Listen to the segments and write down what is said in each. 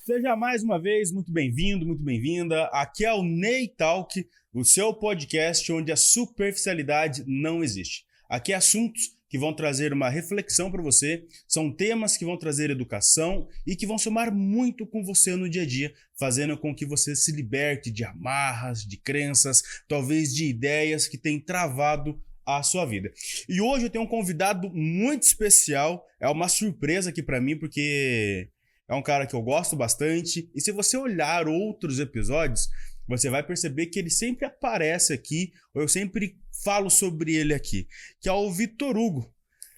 Seja mais uma vez muito bem-vindo, muito bem-vinda. Aqui é o Ney Talk, o seu podcast onde a superficialidade não existe. Aqui é assuntos que vão trazer uma reflexão para você, são temas que vão trazer educação e que vão somar muito com você no dia a dia, fazendo com que você se liberte de amarras, de crenças, talvez de ideias que têm travado a sua vida. E hoje eu tenho um convidado muito especial, é uma surpresa aqui para mim, porque é um cara que eu gosto bastante, e se você olhar outros episódios, você vai perceber que ele sempre aparece aqui, ou eu sempre falo sobre ele aqui, que é o Vitor Hugo.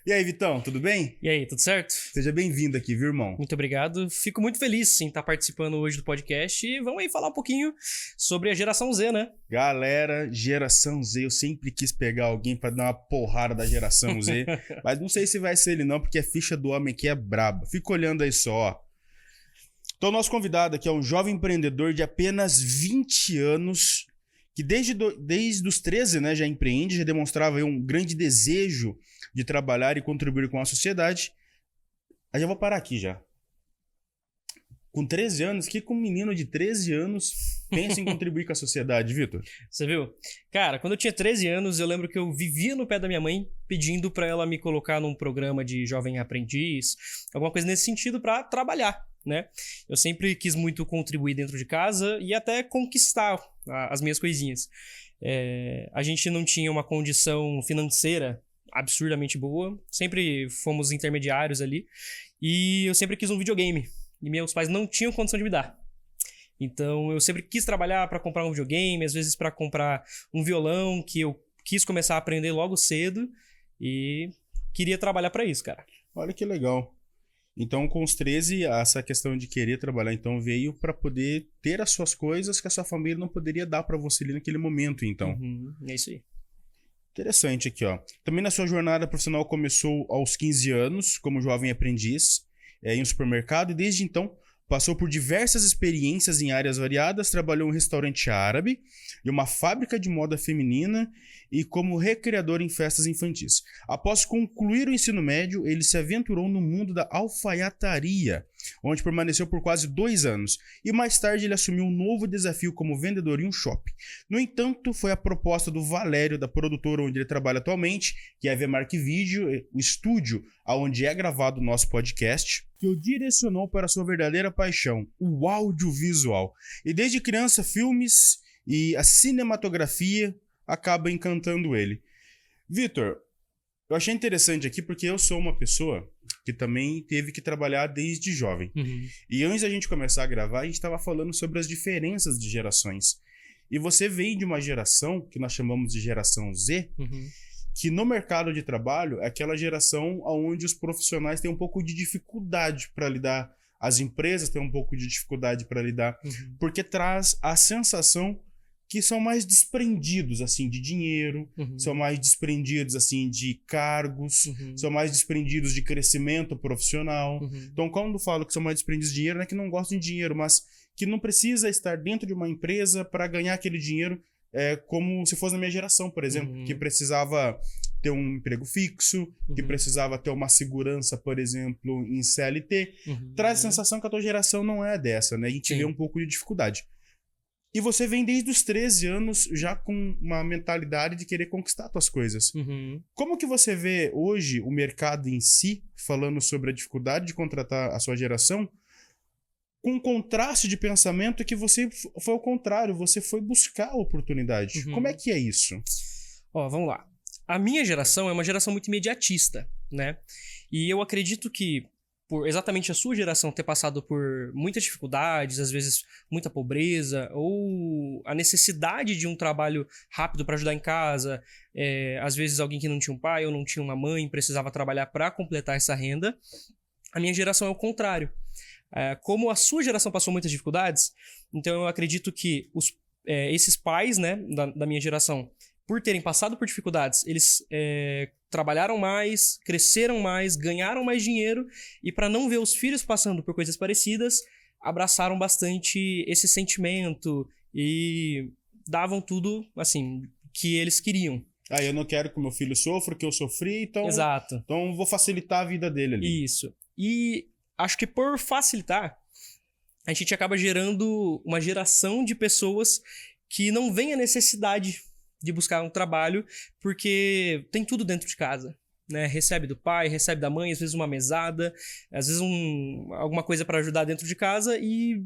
E aí, Vitão, tudo bem? E aí, tudo certo? Seja bem-vindo aqui, viu, irmão? Muito obrigado. Fico muito feliz em estar participando hoje do podcast e vamos aí falar um pouquinho sobre a geração Z, né? Galera, geração Z, eu sempre quis pegar alguém pra dar uma porrada da geração Z, mas não sei se vai ser ele não, porque a ficha do homem aqui é braba. Fica olhando aí só, ó. Então, o nosso convidado aqui é um jovem empreendedor de apenas 20 anos, que desde os 13, né, já empreende, já demonstrava aí um grande desejo de trabalhar e contribuir com a sociedade. Aí já vou parar aqui já. Com 13 anos, o que um menino de 13 anos pensa em contribuir com a sociedade, Vitor? Você viu? Cara, quando eu tinha 13 anos, eu lembro que eu vivia no pé da minha mãe pedindo pra ela me colocar num programa de jovem aprendiz, alguma coisa nesse sentido pra trabalhar, né? Eu sempre quis muito contribuir dentro de casa e até conquistar as minhas coisinhas. A gente não tinha uma condição financeira absurdamente boa, sempre fomos intermediários ali, e eu sempre quis um videogame, e meus pais não tinham condição de me dar. Então eu sempre quis trabalhar para comprar um videogame, às vezes para comprar um violão, que eu quis começar a aprender logo cedo, e queria trabalhar para isso, cara. Olha que legal. Então, com os 13, essa questão de querer trabalhar, então, veio para poder ter as suas coisas que a sua família não poderia dar para você ali naquele momento, então. É isso aí. Interessante aqui, ó. Também na sua jornada profissional começou aos 15 anos, como jovem aprendiz, em um supermercado, e desde então passou por diversas experiências em áreas variadas, trabalhou em um restaurante árabe e uma fábrica de moda feminina e como recreador em festas infantis. Após concluir o ensino médio, ele se aventurou no mundo da alfaiataria, onde permaneceu por quase 2 anos, e mais tarde ele assumiu um novo desafio como vendedor em um shopping. No entanto, foi a proposta do Valério, da produtora onde ele trabalha atualmente, que é a VMark Video, o estúdio onde é gravado o nosso podcast, que o direcionou para a sua verdadeira paixão, o audiovisual. E desde criança, filmes e a cinematografia acabam encantando ele. Vitor, eu achei interessante aqui porque eu sou uma pessoa que também teve que trabalhar desde jovem. E antes da gente começar a gravar, a gente estava falando sobre as diferenças de gerações. E você vem de uma geração que nós chamamos de geração Z, que no mercado de trabalho é aquela geração onde os profissionais têm um pouco de dificuldade para lidar, as empresas têm um pouco de dificuldade para lidar, porque traz a sensação que são mais desprendidos, assim, de dinheiro, são mais desprendidos, assim, de cargos, são mais desprendidos de crescimento profissional. Então, quando falo que são mais desprendidos de dinheiro, não é que não gostam de dinheiro, mas que não precisa estar dentro de uma empresa para ganhar aquele dinheiro, como se fosse na minha geração, por exemplo, que precisava ter um emprego fixo, que precisava ter uma segurança, por exemplo, em CLT. Traz a sensação que a tua geração não é dessa, né? A gente vê um pouco de dificuldade. E você vem desde os 13 anos já com uma mentalidade de querer conquistar tuas coisas. Como que você vê hoje o mercado em si, falando sobre a dificuldade de contratar a sua geração, com um contraste de pensamento que você foi ao contrário, você foi buscar a oportunidade. Como é que é isso? Ó, vamos lá. A minha geração é uma geração muito imediatista, né? E eu acredito que por exatamente a sua geração ter passado por muitas dificuldades, às vezes muita pobreza, ou a necessidade de um trabalho rápido para ajudar em casa, às vezes alguém que não tinha um pai ou não tinha uma mãe precisava trabalhar para completar essa renda. A minha geração é o contrário. Como a sua geração passou muitas dificuldades, então eu acredito que esses pais, né, da minha geração, por terem passado por dificuldades, eles trabalharam mais, cresceram mais, ganharam mais dinheiro, e para não ver os filhos passando por coisas parecidas, abraçaram bastante esse sentimento e davam tudo, assim, que eles queriam, Ah, eu não quero que o meu filho sofra, que eu sofri, então Exato. vou facilitar a vida dele ali. Isso. E acho que por facilitar, a gente acaba gerando uma geração de pessoas que não veem a necessidade de buscar um trabalho, porque tem tudo dentro de casa. Né? Recebe do pai, recebe da mãe, às vezes uma mesada, às vezes alguma coisa para ajudar dentro de casa e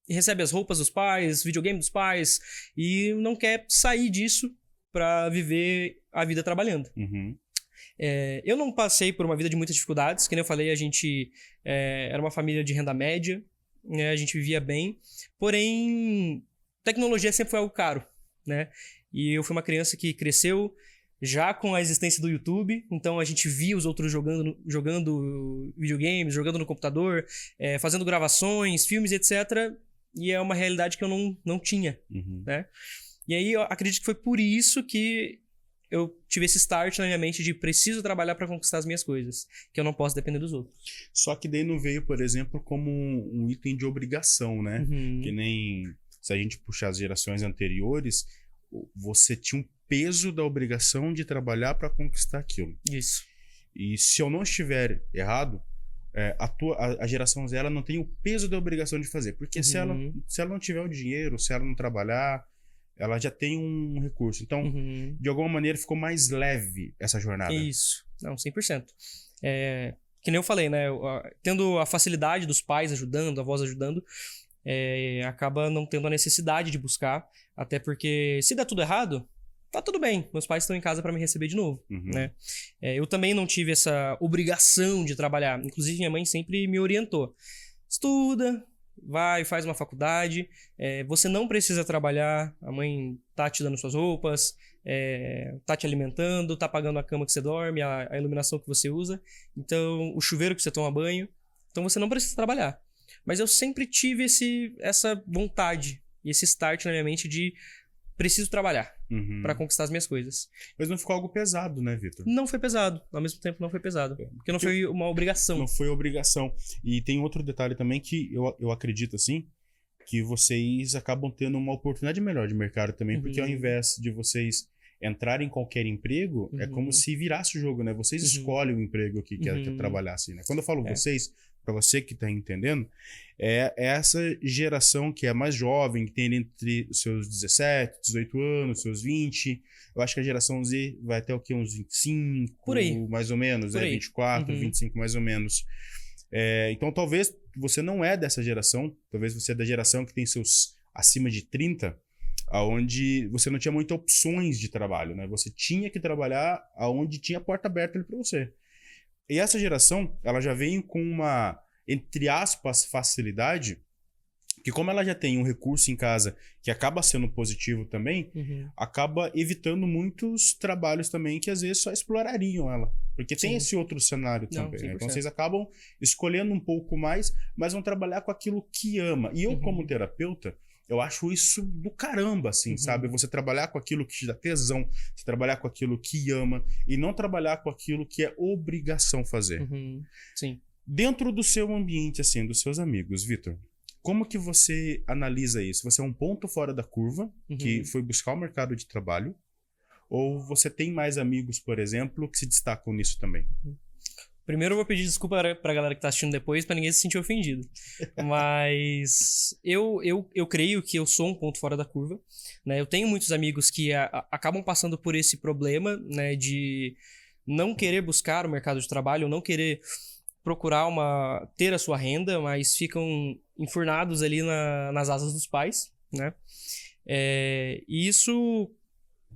recebe as roupas dos pais, videogame dos pais e não quer sair disso para viver a vida trabalhando. Uhum. Eu não passei por uma vida de muitas dificuldades, que nem eu falei, a gente era uma família de renda média, né? A gente vivia bem, porém tecnologia sempre foi algo caro, né? E eu fui uma criança que cresceu já com a existência do YouTube, então a gente via os outros jogando videogames, jogando no computador, fazendo gravações, filmes, etc. E é uma realidade que eu não tinha, né? E aí eu acredito que foi por isso que eu tive esse start na minha mente de preciso trabalhar para conquistar as minhas coisas, que eu não posso depender dos outros. Só que daí não veio, por exemplo, como um item de obrigação, né? Que nem se a gente puxar as gerações anteriores, você tinha um peso da obrigação de trabalhar para conquistar aquilo. Isso. E se eu não estiver errado, a geração Z ela não tem o peso da obrigação de fazer. Porque se ela não tiver o dinheiro, se ela não trabalhar, ela já tem um recurso. Então, de alguma maneira, ficou mais leve essa jornada. Isso. Não, 100%. Que nem eu falei, né? Tendo a facilidade dos pais ajudando, avós ajudando, acaba não tendo a necessidade de buscar. Até porque, se der tudo errado, tá tudo bem. Meus pais estão em casa para me receber de novo, né? Eu também não tive essa obrigação de trabalhar. Inclusive, minha mãe sempre me orientou. Estuda, vai, faz uma faculdade. Você não precisa trabalhar. A mãe tá te dando suas roupas, tá te alimentando, tá pagando a cama que você dorme, a iluminação que você usa. Então, o chuveiro que você toma banho. Então, você não precisa trabalhar. Mas eu sempre tive essa vontade e esse start na minha mente de preciso trabalhar para conquistar as minhas coisas. Mas não ficou algo pesado, né, Vitor? Não foi pesado. Ao mesmo tempo, não foi pesado. Porque não foi uma obrigação. Não foi obrigação. E tem outro detalhe também que eu acredito, assim, que vocês acabam tendo uma oportunidade melhor de mercado também, porque ao invés de vocês entrarem em qualquer emprego, é como se virasse o jogo, né? Vocês escolhem o emprego que quer trabalhar, assim, né? Quando eu falo vocês, para você que tá entendendo, é essa geração que é mais jovem, que tem entre os seus 17, 18 anos, seus 20. Eu acho que a geração Z vai até o quê? Uns 25, por aí, mais ou menos, por né? aí. 24, 25 mais ou menos. Então talvez você não é dessa geração, talvez você é da geração que tem seus acima de 30, aonde você não tinha muitas opções de trabalho, né? Você tinha que trabalhar aonde tinha a porta aberta ali para você. E essa geração, ela já vem com uma, entre aspas, facilidade, que como ela já tem um recurso em casa que acaba sendo positivo também, acaba evitando muitos trabalhos também que às vezes só explorariam ela. Porque tem esse outro cenário também, né? Então vocês acabam escolhendo um pouco mais, mas vão trabalhar com aquilo que ama. E eu, como terapeuta, eu acho isso do caramba, assim, sabe? Você trabalhar com aquilo que te dá tesão, você trabalhar com aquilo que ama e não trabalhar com aquilo que é obrigação fazer. Sim. Dentro do seu ambiente, assim, dos seus amigos, Vitor, como que você analisa isso? Você é um ponto fora da curva, que foi buscar o mercado de trabalho, ou você tem mais amigos, por exemplo, que se destacam nisso também? Primeiro eu vou pedir desculpa pra galera que tá assistindo depois, pra ninguém se sentir ofendido. Mas eu creio que eu sou um ponto fora da curva, né? Eu tenho muitos amigos que acabam passando por esse problema, né? De não querer buscar o mercado de trabalho, não querer procurar ter a sua renda, mas ficam enfurnados ali nas asas dos pais, né? E isso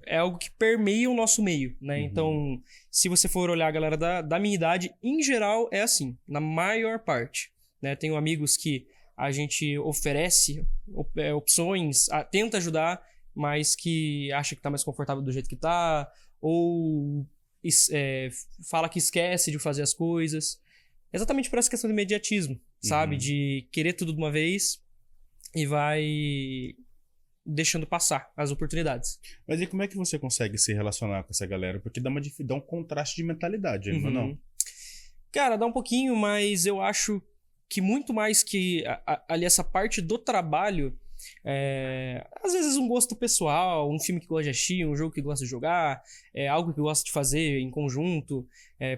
é algo que permeia o nosso meio, né? Então, se você for olhar a galera da minha idade, em geral é assim, na maior parte, né? Tenho amigos que a gente oferece opções, tenta ajudar, mas que acha que tá mais confortável do jeito que tá, ou fala que esquece de fazer as coisas. Exatamente por essa questão do imediatismo, sabe? De querer tudo de uma vez e vai deixando passar as oportunidades. Mas e como é que você consegue se relacionar com essa galera? Porque dá um contraste de mentalidade, não? Cara, dá um pouquinho, mas eu acho que muito mais que ali essa parte do trabalho Às vezes um gosto pessoal, um filme que gosta de assistir, um jogo que gosta de jogar, algo que gosta de fazer em conjunto.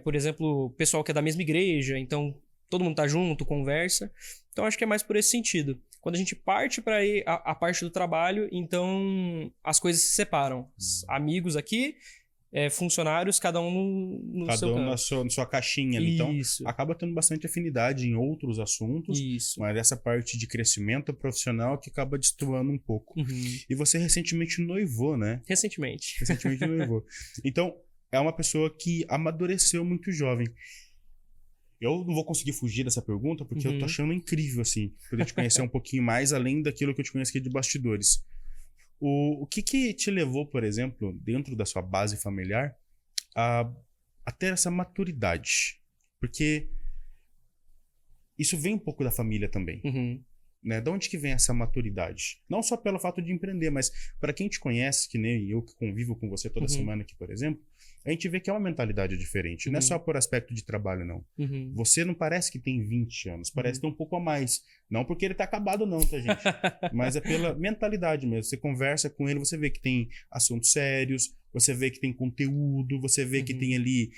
Por exemplo, o pessoal que é da mesma igreja, então todo mundo tá junto, conversa. Então acho que é mais por esse sentido. Quando a gente parte para a parte do trabalho, então as coisas se separam. Amigos aqui, funcionários, cada um no Cada seu um canto. na sua caixinha ali. Então, Isso. acaba tendo bastante afinidade em outros assuntos, Isso. mas essa parte de crescimento profissional que acaba destoando um pouco. Uhum. E você recentemente noivou, né? Recentemente. Recentemente noivou. Então, é uma pessoa que amadureceu muito jovem. Eu não vou conseguir fugir dessa pergunta, porque eu tô achando incrível, assim, poder te conhecer um pouquinho mais, além daquilo que eu te conheço aqui de bastidores. O que te levou, por exemplo, dentro da sua base familiar, a ter essa maturidade? Porque isso vem um pouco da família também, né? De onde que vem essa maturidade? Não só pelo fato de empreender, mas para quem te conhece, que nem eu que convivo com você toda semana aqui, por exemplo, a gente vê que é uma mentalidade diferente. Não é só por aspecto de trabalho, não. Você não parece que tem 20 anos, parece ter um pouco a mais. Não porque ele tá acabado não, tá, gente? Mas é pela mentalidade mesmo. Você conversa com ele, você vê que tem assuntos sérios, você vê que tem conteúdo, você vê que tem ali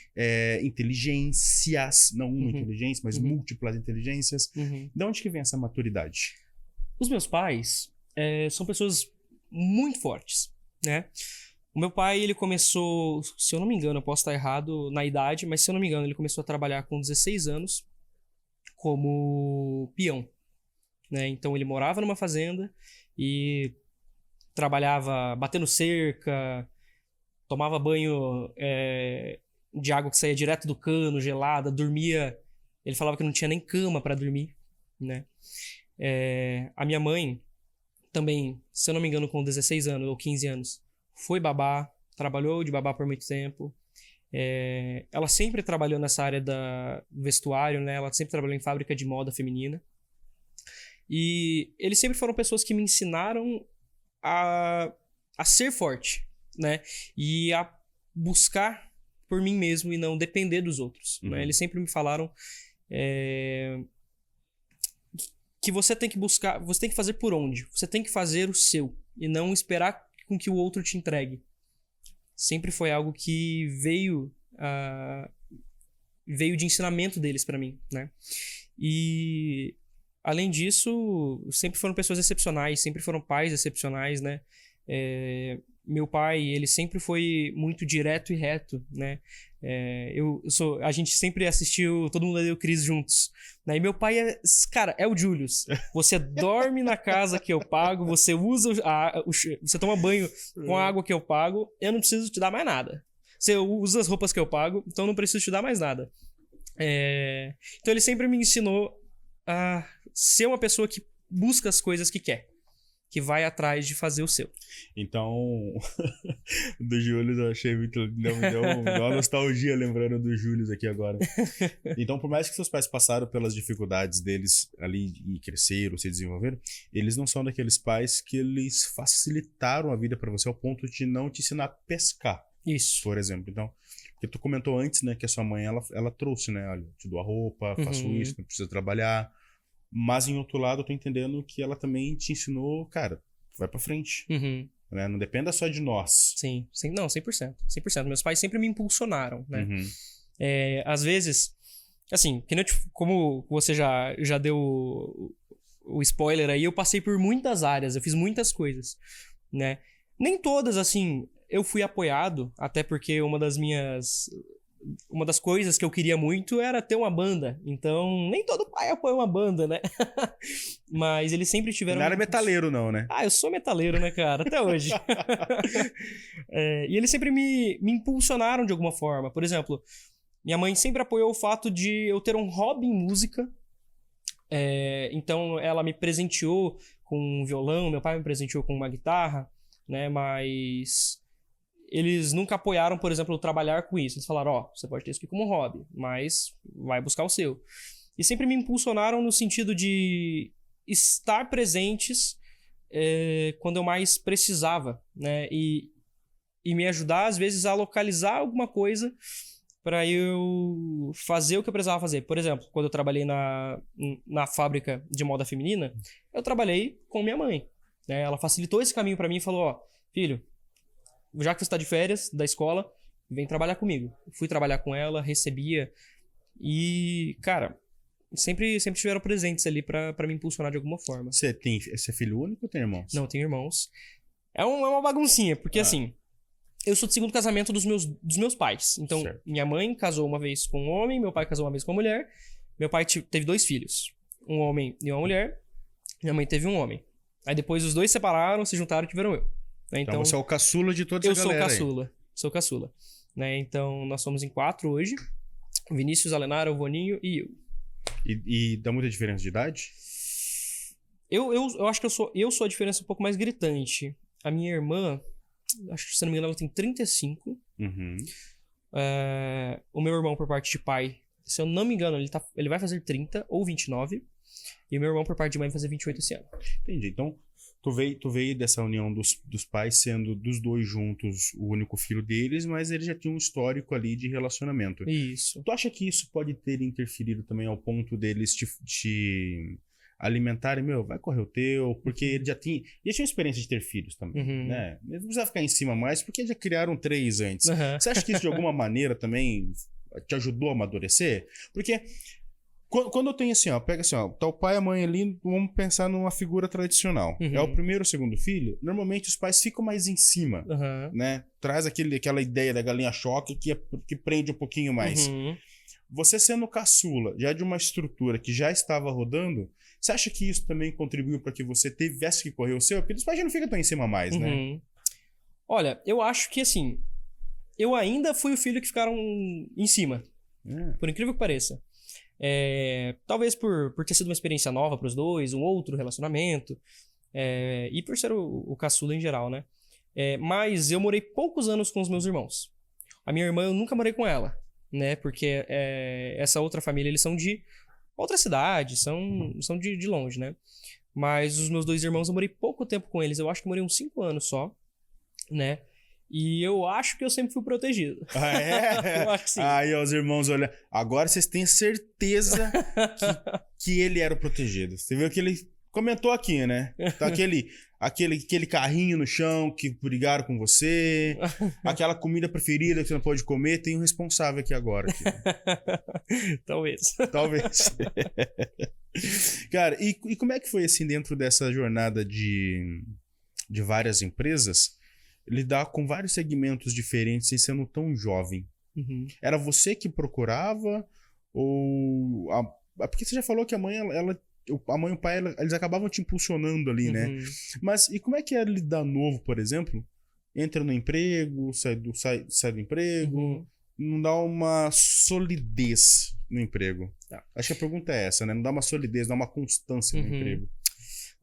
inteligências, não uma inteligência, mas múltiplas inteligências. De onde que vem essa maturidade? Os meus pais são pessoas muito fortes, né? O meu pai, ele começou, se eu não me engano, eu posso estar errado na idade, mas se eu não me engano, ele começou a trabalhar com 16 anos como peão, né? Então ele morava numa fazenda e trabalhava batendo cerca, tomava banho de água que saía direto do cano, gelada, dormia. Ele falava que não tinha nem cama para dormir, né? A minha mãe também, se eu não me engano, com 16 anos ou 15 anos, foi babá, trabalhou de babá por muito tempo. Ela sempre trabalhou nessa área do vestuário, né? Ela sempre trabalhou em fábrica de moda feminina. E eles sempre foram pessoas que me ensinaram a ser forte, né? E a buscar por mim mesmo e não depender dos outros, né? Eles sempre me falaram que você tem que buscar, você tem que fazer por onde? Você tem que fazer o seu e não esperar com que o outro te entregue. Sempre foi algo que veio de ensinamento deles pra mim, né? E além disso, sempre foram pessoas excepcionais, sempre foram pais excepcionais, né? Meu pai, ele sempre foi muito direto e reto, né? A gente sempre assistiu Todo Mundo Odeia o Chris juntos, né? E meu pai é o Julius. Você dorme na casa que eu pago, você usa você toma banho com a água que eu pago, eu não preciso te dar mais nada. Você usa as roupas que eu pago, então eu não preciso te dar mais nada. Então ele sempre me ensinou a ser uma pessoa que busca as coisas que quer, que vai atrás de fazer o seu. Então, do Júlio eu achei muito... Me deu uma nostalgia lembrando do Júlio aqui agora. Então, por mais que seus pais passaram pelas dificuldades deles ali e cresceram, se desenvolveram, eles não são daqueles pais que eles facilitaram a vida para você ao ponto de não te ensinar a pescar. Isso. Por exemplo. Então, porque tu comentou antes, né, que a sua mãe, ela trouxe, né, olha, te dou a roupa, faço isso, não precisa trabalhar. Mas, em outro lado, eu tô entendendo que ela também te ensinou, cara, vai pra frente. Né? Não dependa só de nós. Sim, não, 100%. 100%. Meus pais sempre me impulsionaram, né? Às vezes, assim, como você já deu o spoiler aí, eu passei por muitas áreas, eu fiz muitas coisas, né? Nem todas, assim, eu fui apoiado, até porque uma das coisas que eu queria muito era ter uma banda. Então, nem todo pai apoia uma banda, né? Mas eles sempre tiveram... Não era metaleiro, não, né? Eu sou metaleiro, né, cara? Até hoje. E eles sempre me impulsionaram de alguma forma. Por exemplo, minha mãe sempre apoiou o fato de eu ter um hobby em música. Então, ela me presenteou com um violão, meu pai me presenteou com uma guitarra, né? Mas... eles nunca apoiaram, por exemplo, trabalhar com isso. Eles falaram, você pode ter isso aqui como hobby, mas vai buscar o seu. E sempre me impulsionaram no sentido de estar presentes quando eu mais precisava, né? E me ajudar, às vezes, a localizar alguma coisa para eu fazer o que eu precisava fazer. Por exemplo, quando eu trabalhei na fábrica de moda feminina, eu trabalhei com minha mãe. né? Ela facilitou esse caminho pra mim e falou, ó, filho, já que você tá de férias da escola, vem trabalhar comigo. Fui trabalhar com ela, recebia e, cara, sempre tiveram presentes ali pra me impulsionar de alguma forma. Você é filho único ou tem irmãos? Não, eu tenho irmãos. É uma baguncinha, porque assim, eu sou do segundo casamento dos meus pais. Então, Certo. minha mãe casou uma vez com um homem, meu pai casou uma vez com uma mulher. Meu pai teve 2 filhos, um homem e uma mulher. Minha mãe teve um homem. Aí depois os 2 separaram, se juntaram e tiveram eu. Né? Então você é o caçula de toda essa eu galera sou caçula. Né? Então nós somos em 4 hoje. Vinícius, Alenara, o Voninho e eu. E dá muita diferença de idade? Eu acho que eu sou a diferença um pouco mais gritante. A minha irmã, acho que se não me engano, ela tem 35. Uhum. O meu irmão, por parte de pai, se eu não me engano, ele vai fazer 30 ou 29. E o meu irmão, por parte de mãe, vai fazer 28 esse ano. Entendi. Então, tu veio dessa união dos pais sendo dos dois juntos o único filho deles, mas eles já tinham um histórico ali de relacionamento. Isso. Tu acha que isso pode ter interferido também ao ponto deles te alimentarem? Meu, vai correr o teu, porque eles já tinham experiência de ter filhos também, Uhum. né? Eles não precisavam ficar em cima mais, porque já criaram 3 antes. Uhum. Você acha que isso de alguma maneira também te ajudou a amadurecer? Porque quando eu tenho assim, ó, pega assim, ó, tá o pai e a mãe ali, vamos pensar numa figura tradicional. Uhum. É o primeiro ou segundo filho, normalmente os pais ficam mais em cima, Uhum. né? Traz aquela ideia da galinha choque que prende um pouquinho mais. Uhum. Você sendo caçula, já de uma estrutura que já estava rodando, você acha que isso também contribuiu para que você tivesse que correr o seu? Porque os pais já não ficam tão em cima mais, né? Uhum. Olha, eu acho que assim, eu ainda fui o filho que ficaram em cima, por incrível que pareça. Talvez por ter sido uma experiência nova para os dois, um outro relacionamento, e por ser o caçula em geral, né? Mas eu morei poucos anos com os meus irmãos. A minha irmã, eu nunca morei com ela, né? Porque essa outra família, eles são de outra cidade, são de longe, né? Mas os meus 2 irmãos, eu morei pouco tempo com eles. Eu acho que morei uns 5 anos só, né? E eu acho que eu sempre fui protegido. Ah, é? Eu acho que sim. Aí ó, os irmãos olham. Agora vocês têm certeza que ele era o protegido. Você viu que ele comentou aqui, né? Então, aquele carrinho no chão que brigaram com você, aquela comida preferida que você não pode comer, tem um responsável aqui agora. Talvez. Talvez. Cara, e como é que foi assim dentro dessa jornada de várias empresas? Lidar com vários segmentos diferentes sem sendo tão jovem. Uhum. Era você que procurava? Ou... Porque você já falou que a mãe e o pai, eles acabavam te impulsionando ali, né? Mas e como é que é lidar novo, por exemplo? Entra no emprego, sai do emprego, não dá uma solidez no emprego. Tá. Acho que a pergunta é essa, né? Não dá uma solidez, dá uma constância no emprego.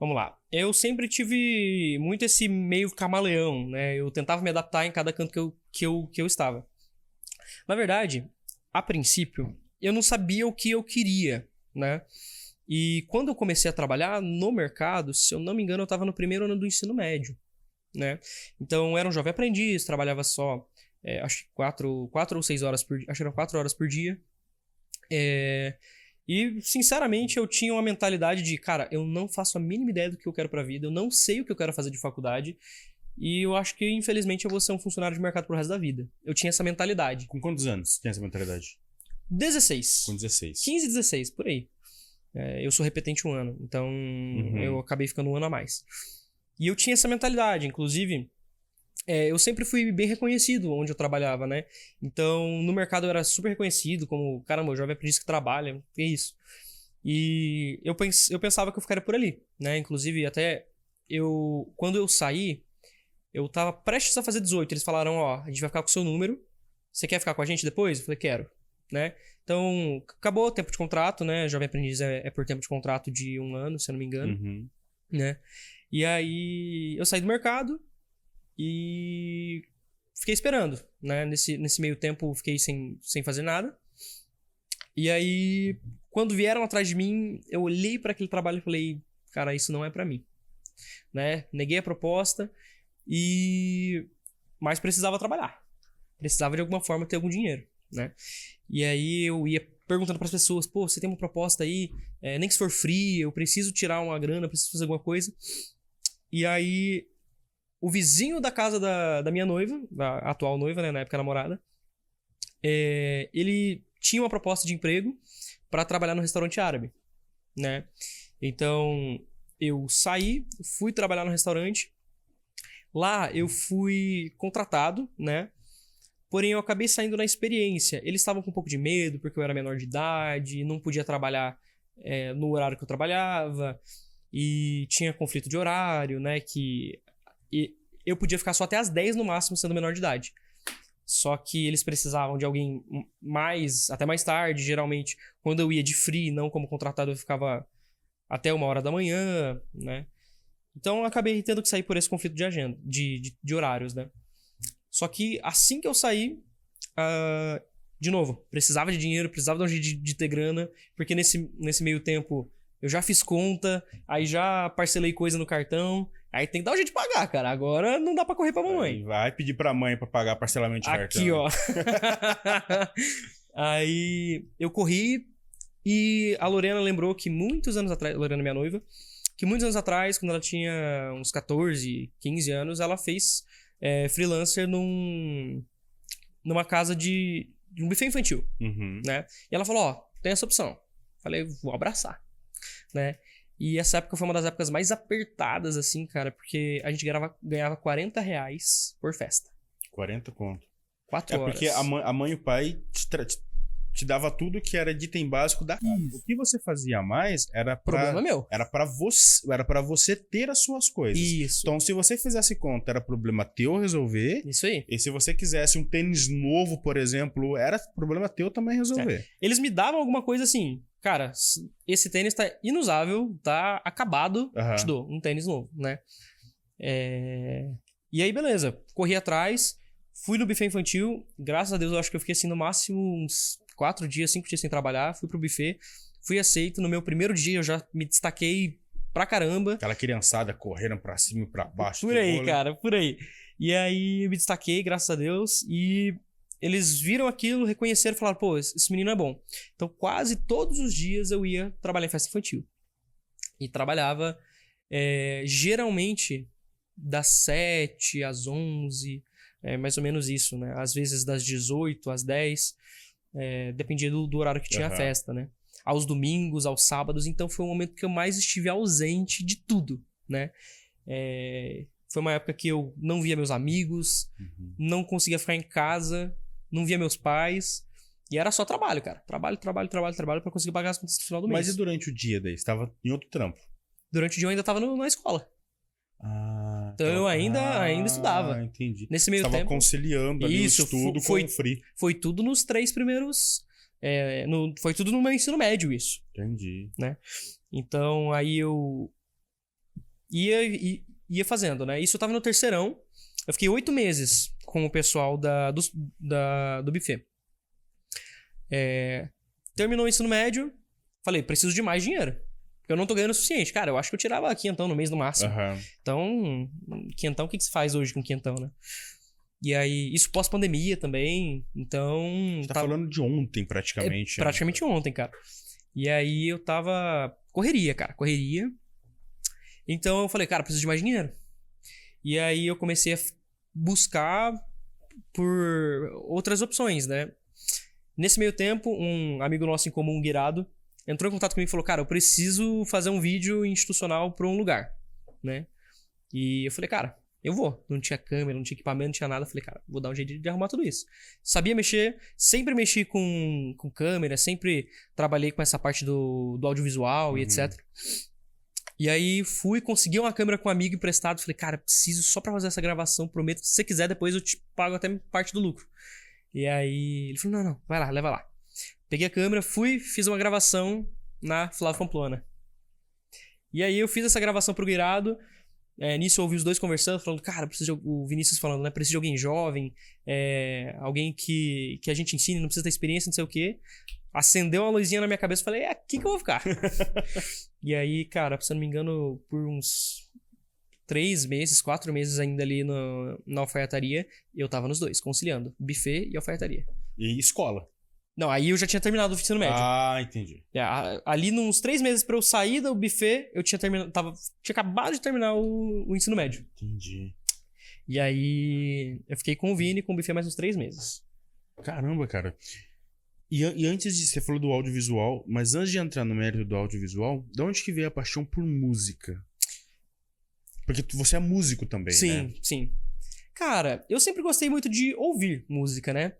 Vamos lá. Eu sempre tive muito esse meio camaleão, né? Eu tentava me adaptar em cada canto que eu estava. Na verdade, a princípio, eu não sabia o que eu queria, né? E quando eu comecei a trabalhar no mercado, se eu não me engano, eu estava no primeiro ano do ensino médio, né? Então, eu era um jovem aprendiz, trabalhava só, acho que 4 ou 6 horas por dia, acho que eram 4 horas por dia. E, sinceramente, eu tinha uma mentalidade de, cara, eu não faço a mínima ideia do que eu quero pra vida, eu não sei o que eu quero fazer de faculdade, e eu acho que, infelizmente, eu vou ser um funcionário de mercado pro resto da vida. Eu tinha essa mentalidade. Com quantos anos tinha essa mentalidade? 16. Com 16. 15, 16, por aí. Eu sou repetente 1 ano, então eu acabei ficando 1 ano a mais. E eu tinha essa mentalidade, inclusive... eu sempre fui bem reconhecido onde eu trabalhava, né? Então, no mercado eu era super reconhecido como, caramba, o jovem aprendiz que trabalha, que é isso. E eu pensava que eu ficaria por ali, né? Inclusive, até quando eu saí, eu tava prestes a fazer 18. Eles falaram, ó, a gente vai ficar com o seu número, você quer ficar com a gente depois? Eu falei, quero, né? Então, acabou o tempo de contrato, né? Jovem aprendiz é por tempo de contrato de 1 ano, se eu não me engano, né? E aí, eu saí do mercado, e fiquei esperando, né? Nesse meio tempo, fiquei sem fazer nada. E aí, quando vieram atrás de mim, eu olhei para aquele trabalho e falei, cara, isso não é para mim, né? Neguei a proposta, mas precisava trabalhar. Precisava de alguma forma ter algum dinheiro, né? E aí eu ia perguntando para as pessoas, pô, você tem uma proposta aí, nem que se for free, eu preciso tirar uma grana, preciso fazer alguma coisa. E aí, o vizinho da casa da minha noiva, da atual noiva, né, na época namorada, ele tinha uma proposta de emprego para trabalhar no restaurante árabe, né? Então, eu saí, fui trabalhar no restaurante. Lá eu fui contratado, né? Porém, eu acabei saindo na experiência. Eles estavam com um pouco de medo, porque eu era menor de idade, não podia trabalhar no horário que eu trabalhava, e tinha conflito de horário, né? Eu podia ficar só até as 10 no máximo, sendo menor de idade. Só que eles precisavam de alguém até mais tarde. Geralmente, quando eu ia de free, não como contratado, eu ficava até 1 hora da manhã, né? Então, eu acabei tendo que sair por esse conflito de agenda, de horários, né? Só que assim que eu saí, de novo, precisava de dinheiro, precisava de um jeito de ter grana, porque nesse meio tempo eu já fiz conta, aí já parcelei coisa no cartão, aí tem que dar um jeito de pagar, cara. Agora não dá pra correr pra mamãe. Aí vai pedir pra mãe pra pagar parcelamento de cartão. Aqui, ó. Aí eu corri e a Lorena lembrou que muitos anos atrás, Lorena, minha noiva, que muitos anos atrás, quando ela tinha uns 14, 15 anos, ela fez freelancer numa casa de um buffet infantil, né? E ela falou, ó, tem essa opção. Falei, vou abraçar, né? E essa época foi uma das épocas mais apertadas, assim, cara, porque a gente ganhava R$40 por festa. 40 conto. 4 horas. Porque a mãe e o pai te dava tudo que era de item básico da casa. O que você fazia a mais era Problema meu. Era pra você ter as suas coisas. Isso. Então, se você fizesse conta, era problema teu resolver. Isso aí. E se você quisesse um tênis novo, por exemplo, era problema teu também resolver. Eles me davam alguma coisa assim, cara, esse tênis tá inusável, tá acabado, te dou um tênis novo, né? E aí, beleza. Corri atrás, fui no buffet infantil. Graças a Deus, eu acho que eu fiquei assim no máximo uns 4 dias, 5 dias sem trabalhar. Fui pro buffet, fui aceito. No meu primeiro dia, eu já me destaquei pra caramba. Aquela criançada correndo pra cima e pra baixo. Por aí, cara, por aí. E aí, eu me destaquei, graças a Deus. E eles viram aquilo, reconheceram e falaram, pô, esse menino é bom. Então, quase todos os dias eu ia trabalhar em festa infantil. E trabalhava, geralmente, das 7 às 11, mais ou menos isso, né? Às vezes das 18 às 10, dependia do horário que tinha a festa, né? Aos domingos, aos sábados, então foi o momento que eu mais estive ausente de tudo, né? Foi uma época que eu não via meus amigos, não conseguia ficar em casa, não via meus pais, e era só trabalho, cara. Trabalho pra conseguir pagar as contas no final do mês. Mas e durante o dia daí? Você tava em outro trampo? Durante o dia eu ainda tava na escola. Então eu ainda estudava. Entendi. Nesse meio tempo. Você tava conciliando ali o estudo com o free. Foi tudo nos 3 primeiros... foi tudo no meu ensino médio isso. Entendi. Né? Então aí eu ia fazendo, né? Isso eu tava no terceirão. Eu fiquei 8 meses com o pessoal do buffet. Terminou o ensino médio. Falei, preciso de mais dinheiro. Porque eu não tô ganhando o suficiente. Cara, eu acho que eu tirava quinhentão no mês no máximo. Então, quinhentão, o que se faz hoje com quinhentão, né? E aí, isso pós-pandemia também. Então... Você tá falando de ontem, praticamente. Praticamente ontem, cara. E aí, eu tava... Correria, cara. Correria. Então, eu falei, cara, preciso de mais dinheiro. E aí, eu comecei a buscar por outras opções, né? Nesse meio tempo, um amigo nosso em comum, Guirado, entrou em contato comigo e falou, cara, eu preciso fazer um vídeo institucional pra um lugar, né? E eu falei, cara, eu vou. Não tinha câmera, não tinha equipamento, não tinha nada. Eu falei, cara, vou dar um jeito de arrumar tudo isso. Sabia mexer, sempre mexi com câmera, sempre trabalhei com essa parte do audiovisual e etc. E aí consegui uma câmera com um amigo emprestado. Falei, cara, preciso só pra fazer essa gravação, prometo que se você quiser depois eu te pago até parte do lucro. E aí ele falou, não, vai lá, leva lá. Peguei a câmera, fiz uma gravação na Flávio Pamplona. E aí eu fiz essa gravação pro Guirado. Nisso eu ouvi os dois conversando, falando, cara, o Vinícius falando, né? Preciso de alguém jovem, alguém que a gente ensine, não precisa ter experiência, não sei o quê. Acendeu uma luzinha na minha cabeça e falei, é aqui que eu vou ficar. E aí, cara, se eu não me engano, por uns 3 meses, 4 meses ainda ali na alfaiataria, eu tava nos dois, conciliando buffet e alfaiataria. E escola? Não, aí eu já tinha terminado o ensino médio. Ah, entendi. Ali, nos 3 meses pra eu sair do buffet, eu tinha terminado. Tinha acabado de terminar o ensino médio. Entendi. E aí eu fiquei com o Vini com o buffet mais uns 3 meses. Caramba, cara. E antes de... Você falou do audiovisual, mas antes de entrar no mérito do audiovisual, de onde que veio a paixão por música? Porque você é músico também, Sim, né? sim. Cara, eu sempre gostei muito de ouvir música, né?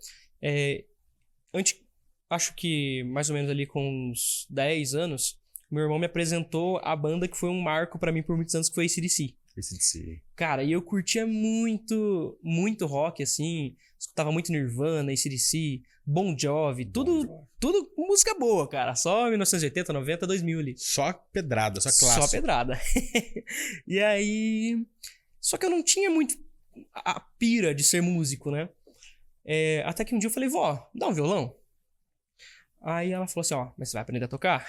Acho que mais ou menos ali com uns 10 anos, meu irmão me apresentou a banda que foi um marco pra mim por muitos anos, que foi AC/DC. AC/DC. Cara, e eu curtia muito, muito rock, assim. Escutava muito Nirvana, AC/DC, Bon Jovi, tudo música boa, cara. Só 1980, 90, 2000 ali. Só pedrada, só clássico. Só pedrada. E aí... Só que eu não tinha muito a pira de ser músico, né? Até que um dia eu falei, vó, dá um violão? Aí ela falou assim, ó, mas você vai aprender a tocar?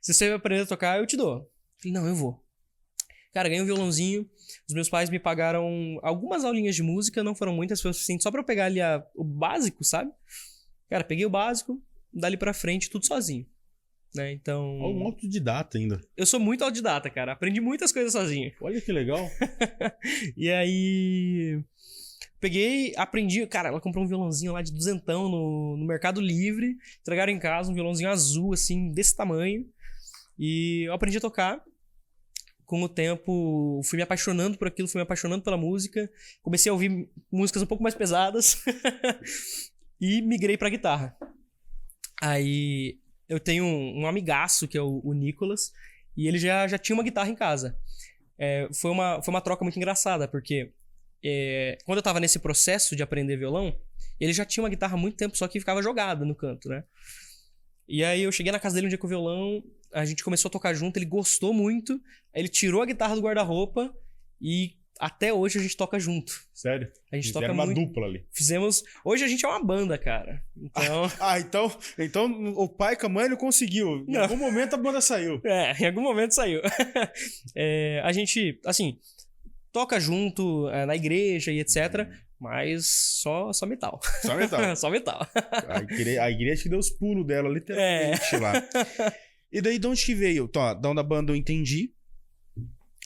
Se você vai aprender a tocar, eu te dou. Eu falei, não, eu vou. Cara, ganhei um violãozinho. Os meus pais me pagaram algumas aulinhas de música, não foram muitas, foi o suficiente só pra eu pegar ali o básico, sabe? Cara, peguei o básico, dali pra frente, tudo sozinho. Né? Então... Um autodidata ainda. Eu sou muito autodidata, cara. Aprendi muitas coisas sozinho. Olha que legal. E aí... Peguei, aprendi... Cara, ela comprou um violãozinho lá de duzentão no Mercado Livre. Entregaram em casa um violãozinho azul, assim, desse tamanho. E eu aprendi a tocar. Com o tempo, fui me apaixonando por aquilo, fui me apaixonando pela música. Comecei a ouvir músicas um pouco mais pesadas. E migrei pra guitarra. Aí eu tenho um amigaço, que é o Nicolas. E ele já tinha uma guitarra em casa. Foi uma troca muito engraçada, porque quando eu tava nesse processo de aprender violão, ele já tinha uma guitarra há muito tempo, só que ficava jogada no canto, né? E aí eu cheguei na casa dele um dia com o violão, a gente começou a tocar junto, ele gostou muito, aí ele tirou a guitarra do guarda-roupa e até hoje a gente toca junto. Sério? A gente toca era uma muito. dupla ali. Hoje a gente é uma banda, cara. Então... então o pai com a mãe não conseguiu. Em algum momento a banda saiu. Em algum momento saiu. A gente, assim, toca junto na igreja e etc. Mas só metal. Só metal. Só metal. A igreja que deu os pulos dela, literalmente, lá. E daí, de onde que veio? Da da banda eu entendi.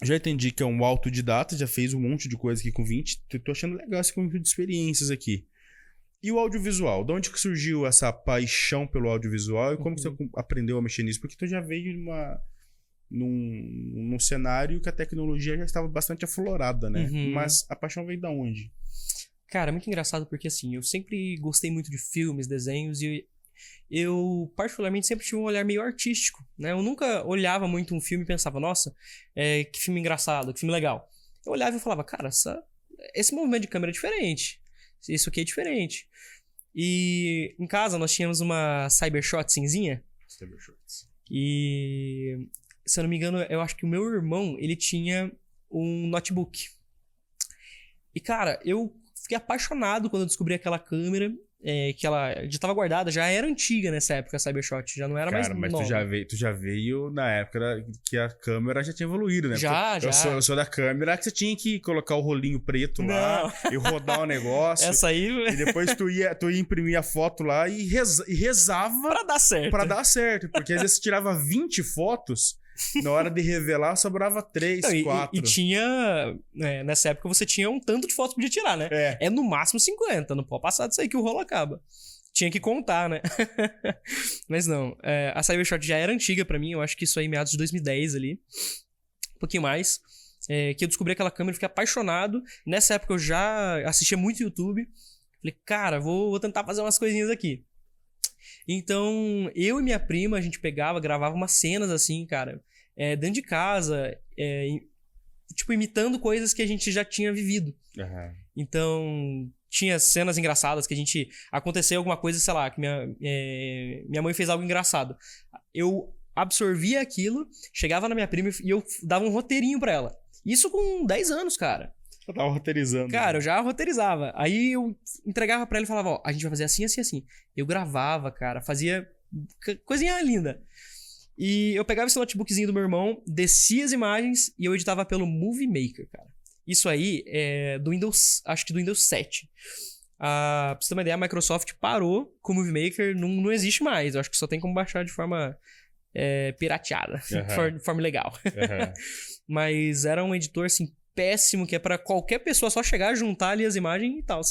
Já entendi que é um autodidata, já fez um monte de coisa aqui com 20. Tô achando legal esse conjunto de experiências aqui. E o audiovisual? De onde que surgiu essa paixão pelo audiovisual e como que você aprendeu a mexer nisso? Porque tu já veio num cenário que a tecnologia já estava bastante aflorada, né? Mas a paixão veio da onde? Cara, é muito engraçado porque, assim, eu sempre gostei muito de filmes, desenhos e eu, particularmente, sempre tive um olhar meio artístico, né? Eu nunca olhava muito um filme e pensava, nossa, que filme engraçado, que filme legal. Eu olhava e falava, cara, esse movimento de câmera é diferente. Isso aqui é diferente. E em casa nós tínhamos uma Cybershot cinzinha. Cybershots. E, se eu não me engano, eu acho que o meu irmão, ele tinha um notebook. E, cara, eu fiquei apaixonado quando eu descobri aquela câmera, que ela já estava guardada, já era antiga nessa época a Cybershot, já não era mais nova. Mas tu já veio na época que a câmera já tinha evoluído, né? Já. Eu sou da câmera que você tinha que colocar o rolinho preto lá e rodar o negócio. Essa aí... E depois tu ia imprimir a foto lá e rezava... Pra dar certo. Pra dar certo, porque às vezes você tirava 20 fotos... Na hora de revelar, sobrava 3, 4. E tinha... nessa época você tinha um tanto de fotos que podia tirar, né? É no máximo 50. Não pode passar disso aí que o rolo acaba. Tinha que contar, né? Mas não. A Cybershot já era antiga pra mim. Eu acho que isso aí meados de 2010 ali. Um pouquinho mais. Que eu descobri aquela câmera e fiquei apaixonado. Nessa época eu já assistia muito YouTube. Falei, cara, vou tentar fazer umas coisinhas aqui. Então, eu e minha prima, a gente gravava umas cenas assim, cara, dentro de casa, tipo, imitando coisas que a gente já tinha vivido. Então, tinha cenas engraçadas que aconteceu alguma coisa, sei lá, que minha mãe fez algo engraçado. Eu absorvia aquilo, chegava na minha prima e eu dava um roteirinho pra ela. Isso com 10 anos, cara. Eu tava roteirizando. Cara, eu já roteirizava. Aí eu entregava pra ela e falava, ó, a gente vai fazer assim, assim, assim. Eu gravava, cara, fazia coisinha linda. E eu pegava esse notebookzinho do meu irmão, descia as imagens e eu editava pelo Movie Maker, cara. Isso aí é do Windows, acho que do Windows 7. Pra você ter uma ideia, a Microsoft parou com o Movie Maker, não existe mais. Eu acho que só tem como baixar de forma pirateada, de forma legal. Mas era um editor, assim, péssimo, que é pra qualquer pessoa só chegar, juntar ali as imagens e tal.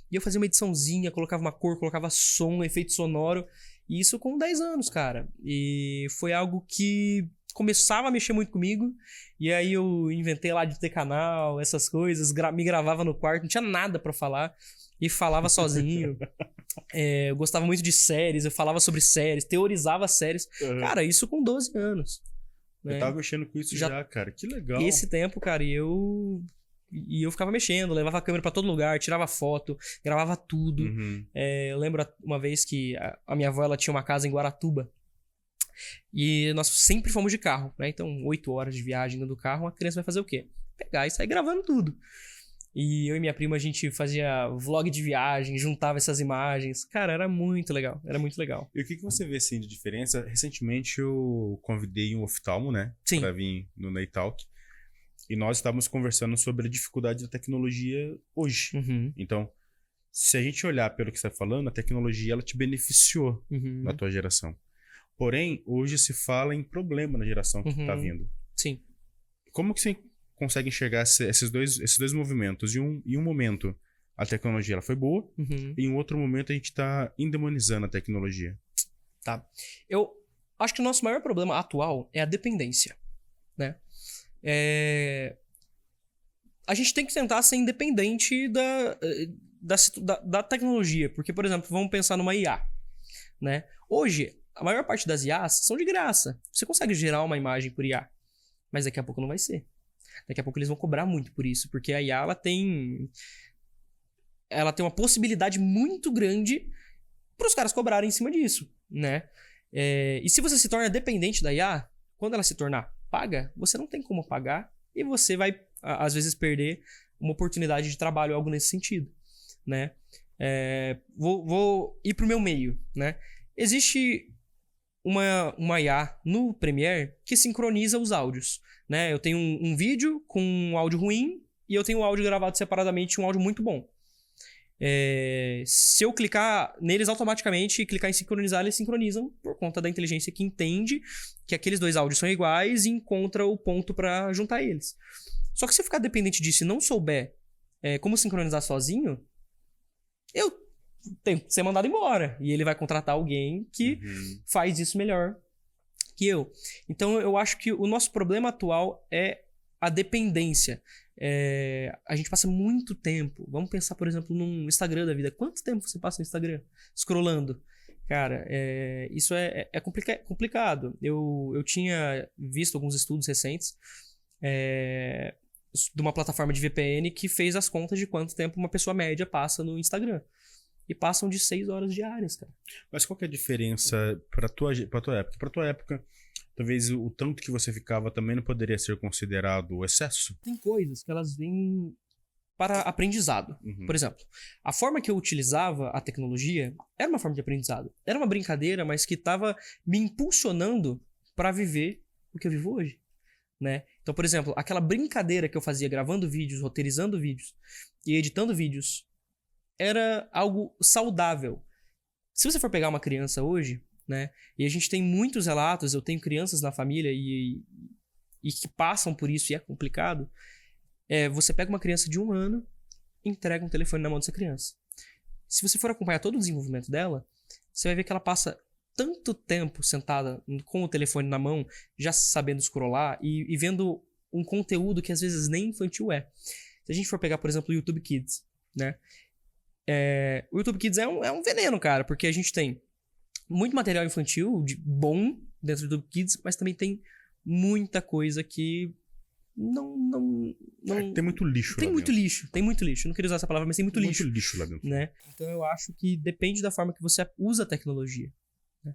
E eu fazia uma ediçãozinha, colocava uma cor, colocava som, efeito sonoro. E isso com 10 anos, cara. E foi algo que começava a mexer muito comigo. E aí eu inventei lá de ter canal, essas coisas. Me gravava no quarto, não tinha nada pra falar. E falava sozinho. Eu gostava muito de séries, eu falava sobre séries, teorizava séries. Cara, isso com 12 anos. Eu tava mexendo com isso já, cara. Que legal. Esse tempo, cara, e eu ficava mexendo, levava a câmera pra todo lugar, tirava foto, gravava tudo. Eu lembro uma vez que a minha avó, ela tinha uma casa em Guaratuba. E nós sempre fomos de carro, né? Então, 8 horas de viagem dentro do carro, a criança vai fazer o quê? Pegar e sair gravando tudo. E eu e minha prima, a gente fazia vlog de viagem, juntava essas imagens. Cara, era muito legal, era muito legal. E o que você vê, assim, de diferença? Recentemente eu convidei um oftalmo, né? Sim. Pra vir no Neitalk. E nós estávamos conversando sobre a dificuldade da tecnologia hoje. Então, se a gente olhar pelo que você está falando, a tecnologia, ela te beneficiou na tua geração. Porém, hoje se fala em problema na geração que está vindo. Sim. Como que você consegue enxergar esses dois movimentos? Em um momento, a tecnologia ela foi boa, e em outro momento a gente está endemonizando a tecnologia. Tá. Eu acho que o nosso maior problema atual é a dependência, né? A gente tem que tentar ser independente da tecnologia, porque, por exemplo, vamos pensar numa IA, né? Hoje, a maior parte das IAs são de graça. Você consegue gerar uma imagem por IA, mas daqui a pouco não vai ser. Daqui a pouco eles vão cobrar muito por isso, porque a IA ela tem uma possibilidade muito grande para os caras cobrarem em cima disso, né? E se você se torna dependente da IA, quando ela se tornar paga, você não tem como pagar e você vai, às vezes, perder uma oportunidade de trabalho, algo nesse sentido, né? Vou ir pro meu meio, né? Existe uma IA no Premiere que sincroniza os áudios, né? Eu tenho um vídeo com um áudio ruim e eu tenho um áudio gravado separadamente, um áudio muito bom. Se eu clicar neles automaticamente e clicar em sincronizar, eles sincronizam por conta da inteligência que entende que aqueles dois áudios são iguais e encontra o ponto para juntar eles. Só que se eu ficar dependente disso e não souber como sincronizar sozinho, eu tenho que ser mandado embora. E ele vai contratar alguém que faz isso melhor que eu. Então eu acho que o nosso problema atual é a dependência. A gente passa muito tempo. Vamos pensar, por exemplo, num Instagram da vida. Quanto tempo você passa no Instagram? Scrollando. Cara, isso é complicado. Eu tinha visto alguns estudos recentes de uma plataforma de VPN que fez as contas de quanto tempo uma pessoa média passa no Instagram. E passam de 6 horas diárias, cara. Mas qual que é a diferença pra tua época? Pra tua época, talvez o tanto que você ficava também não poderia ser considerado excesso? Tem coisas que elas vêm para aprendizado. Por exemplo, a forma que eu utilizava a tecnologia era uma forma de aprendizado. Era uma brincadeira, mas que estava me impulsionando para viver o que eu vivo hoje, né? Então, por exemplo, aquela brincadeira que eu fazia gravando vídeos, roteirizando vídeos e editando vídeos era algo saudável. Se você for pegar uma criança hoje, né? E a gente tem muitos relatos, eu tenho crianças na família e que passam por isso e é complicado. Você pega uma criança de 1 ano e entrega um telefone na mão dessa criança. Se você for acompanhar todo o desenvolvimento dela, você vai ver que ela passa tanto tempo sentada com o telefone na mão, já sabendo scrollar e vendo um conteúdo que às vezes nem infantil é. Se a gente for pegar, por exemplo, o YouTube Kids, né? O YouTube Kids é um veneno, cara, porque a gente tem muito material infantil bom dentro do YouTube Kids, mas também tem muita coisa que não tem muito lixo tem lá muito dentro. lixo, tem muito lixo. Eu não queria usar essa palavra, mas tem muito lixo. Muito lixo lá dentro. Né? Então eu acho que depende da forma que você usa a tecnologia, né?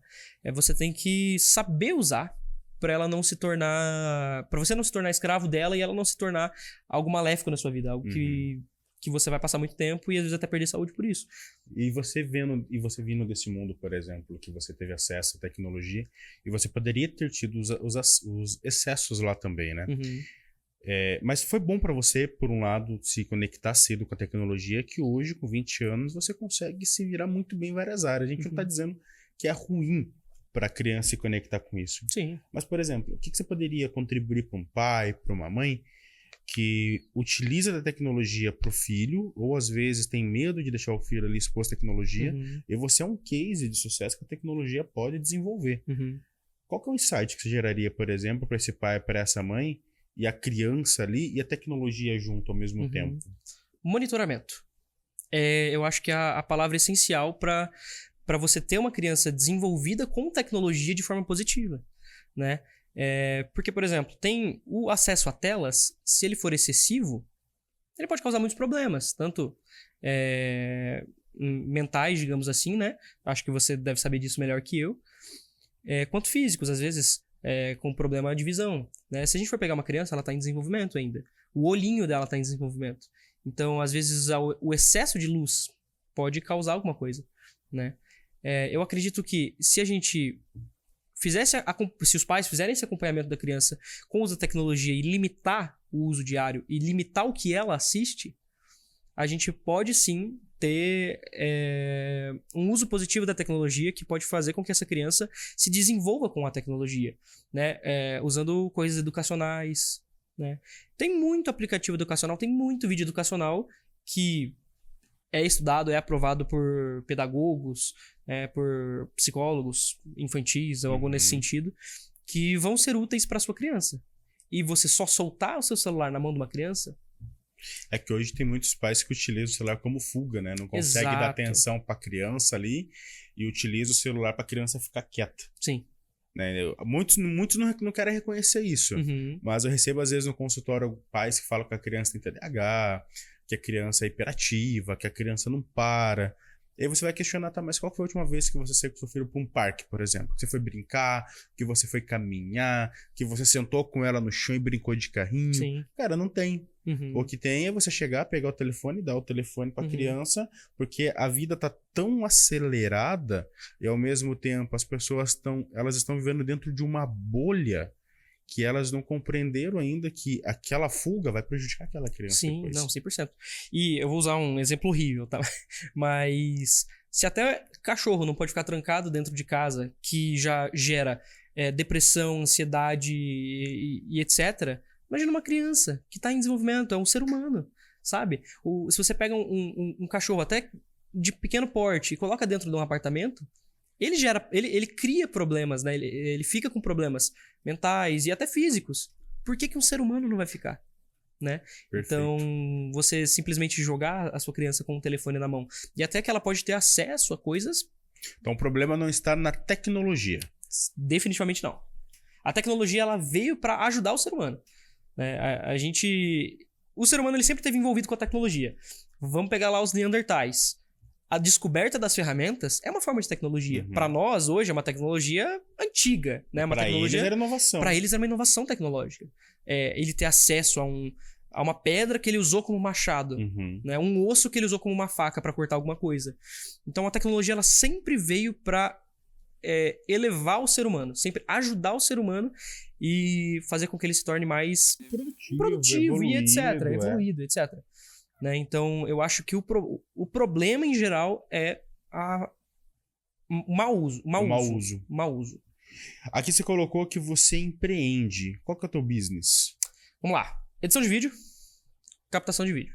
Você tem que saber usar para ela não se tornar, para você não se tornar escravo dela e ela não se tornar algo maléfico na sua vida, algo que você vai passar muito tempo e às vezes até perder saúde por isso. E você vindo desse mundo, por exemplo, que você teve acesso à tecnologia e você poderia ter tido os excessos lá também, né? Mas foi bom pra você, por um lado, se conectar cedo com a tecnologia, que hoje, com 20 anos, você consegue se virar muito bem em várias áreas. A gente não tá dizendo que é ruim pra criança se conectar com isso. Sim. Mas, por exemplo, o que você poderia contribuir para um pai, para uma mãe que utiliza da tecnologia pro filho, ou às vezes tem medo de deixar o filho ali exposto à tecnologia, e você é um case de sucesso que a tecnologia pode desenvolver. Qual que é o insight que você geraria, por exemplo, para esse pai, para essa mãe, e a criança ali e a tecnologia junto ao mesmo tempo? Monitoramento. Eu acho que é a palavra essencial para você ter uma criança desenvolvida com tecnologia de forma positiva, né? Porque, por exemplo, tem o acesso a telas, se ele for excessivo, ele pode causar muitos problemas, tanto mentais, digamos assim, né? Acho que você deve saber disso melhor que eu. Quanto físicos, às vezes, com problema de visão, né? Se a gente for pegar uma criança, ela está em desenvolvimento ainda. O olhinho dela está em desenvolvimento. Então, às vezes, o excesso de luz pode causar alguma coisa, né? Eu acredito que se a gente se os pais fizerem esse acompanhamento da criança com o uso da tecnologia e limitar o uso diário e limitar o que ela assiste, a gente pode sim ter um uso positivo da tecnologia que pode fazer com que essa criança se desenvolva com a tecnologia, né? Usando coisas educacionais, né? Tem muito aplicativo educacional, tem muito vídeo educacional que é estudado, é aprovado por pedagogos, por psicólogos infantis ou algo nesse sentido, que vão ser úteis para sua criança. E você só soltar o seu celular na mão de uma criança... É que hoje tem muitos pais que utilizam o celular como fuga, né? Não consegue dar atenção para a criança ali e utiliza o celular para a criança ficar quieta. Sim. Né? Muitos não querem reconhecer isso. Mas eu recebo, às vezes, no consultório pais que falam que a criança tem TDAH, que a criança é hiperativa, que a criança não para. E aí você vai questionar, tá, mas qual foi a última vez que você saiu com seu filho para um parque, por exemplo? Que você foi brincar, que você foi caminhar, que você sentou com ela no chão e brincou de carrinho. Sim. Cara, não tem. O que tem é você chegar, pegar o telefone e dar o telefone pra criança, porque a vida tá tão acelerada e ao mesmo tempo as pessoas elas estão vivendo dentro de uma bolha que elas não compreenderam ainda que aquela fuga vai prejudicar aquela criança. Sim, depois. não, 100%. E eu vou usar um exemplo horrível, tá? Mas se até cachorro não pode ficar trancado dentro de casa, que já gera depressão, ansiedade e etc., imagina uma criança que está em desenvolvimento, é um ser humano, sabe? Se você pega um cachorro até de pequeno porte e coloca dentro de um apartamento, ele cria problemas, né? Ele fica com problemas mentais e até físicos. Por que um ser humano não vai ficar? Né? Então, você simplesmente jogar a sua criança com um telefone na mão e até que ela pode ter acesso a coisas... Então, o problema não está na tecnologia. Definitivamente não. A tecnologia ela veio para ajudar o ser humano. O ser humano ele sempre esteve envolvido com a tecnologia. Vamos pegar lá os Neandertais. A descoberta das ferramentas é uma forma de tecnologia. Para nós, hoje, é uma tecnologia antiga. Né? Para eles era inovação. Para eles era uma inovação tecnológica. Ele ter acesso a uma pedra que ele usou como machado. Né? Um osso que ele usou como uma faca para cortar alguma coisa. Então, a tecnologia ela sempre veio para elevar o ser humano. Sempre ajudar o ser humano e fazer com que ele se torne mais produtivo e etc. Evoluído, etc. Né? Então, eu acho que o problema em geral é o mau uso. Aqui você colocou que você empreende. Qual que é o teu business? Vamos lá. Edição de vídeo, captação de vídeo.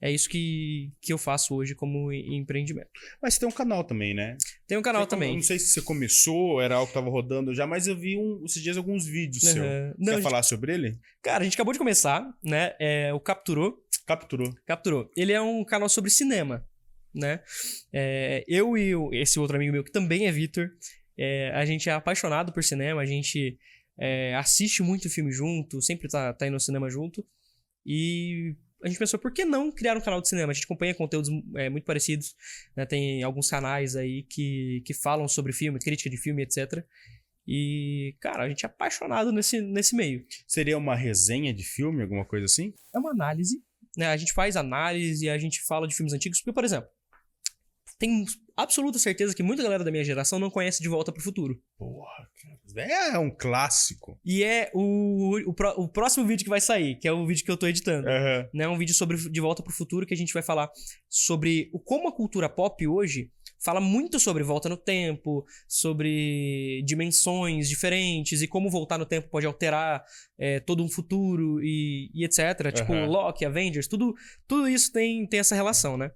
É isso que eu faço hoje como empreendimento. Mas você tem um canal também, né? Tem um canal também. Não sei se você começou, era algo que tava rodando já, mas eu vi esses dias alguns vídeos seus. Você quer falar sobre ele? Cara, a gente acabou de começar, né? O Capturou. Ele é um canal sobre cinema, né? Eu e esse outro amigo meu, que também é Vitor, a gente é apaixonado por cinema, a gente assiste muito filme junto, sempre tá indo no cinema junto. E a gente pensou, por que não criar um canal de cinema? A gente acompanha conteúdos muito parecidos, né? Tem alguns canais aí que falam sobre filme, crítica de filme, etc. E, cara, a gente é apaixonado nesse meio. Seria uma resenha de filme, alguma coisa assim? É uma análise, né? A gente faz análise e a gente fala de filmes antigos, porque, por exemplo, tenho absoluta certeza que muita galera da minha geração não conhece De Volta pro Futuro. Porra, cara. É um clássico. E é o próximo vídeo que vai sair, que é o vídeo que eu tô editando. Aham. Né? Um vídeo sobre De Volta pro Futuro, que a gente vai falar sobre como a cultura pop hoje fala muito sobre volta no tempo, sobre dimensões diferentes e como voltar no tempo pode alterar todo um futuro e etc. Tipo, Aham. Loki, Avengers, tudo isso tem essa relação, né?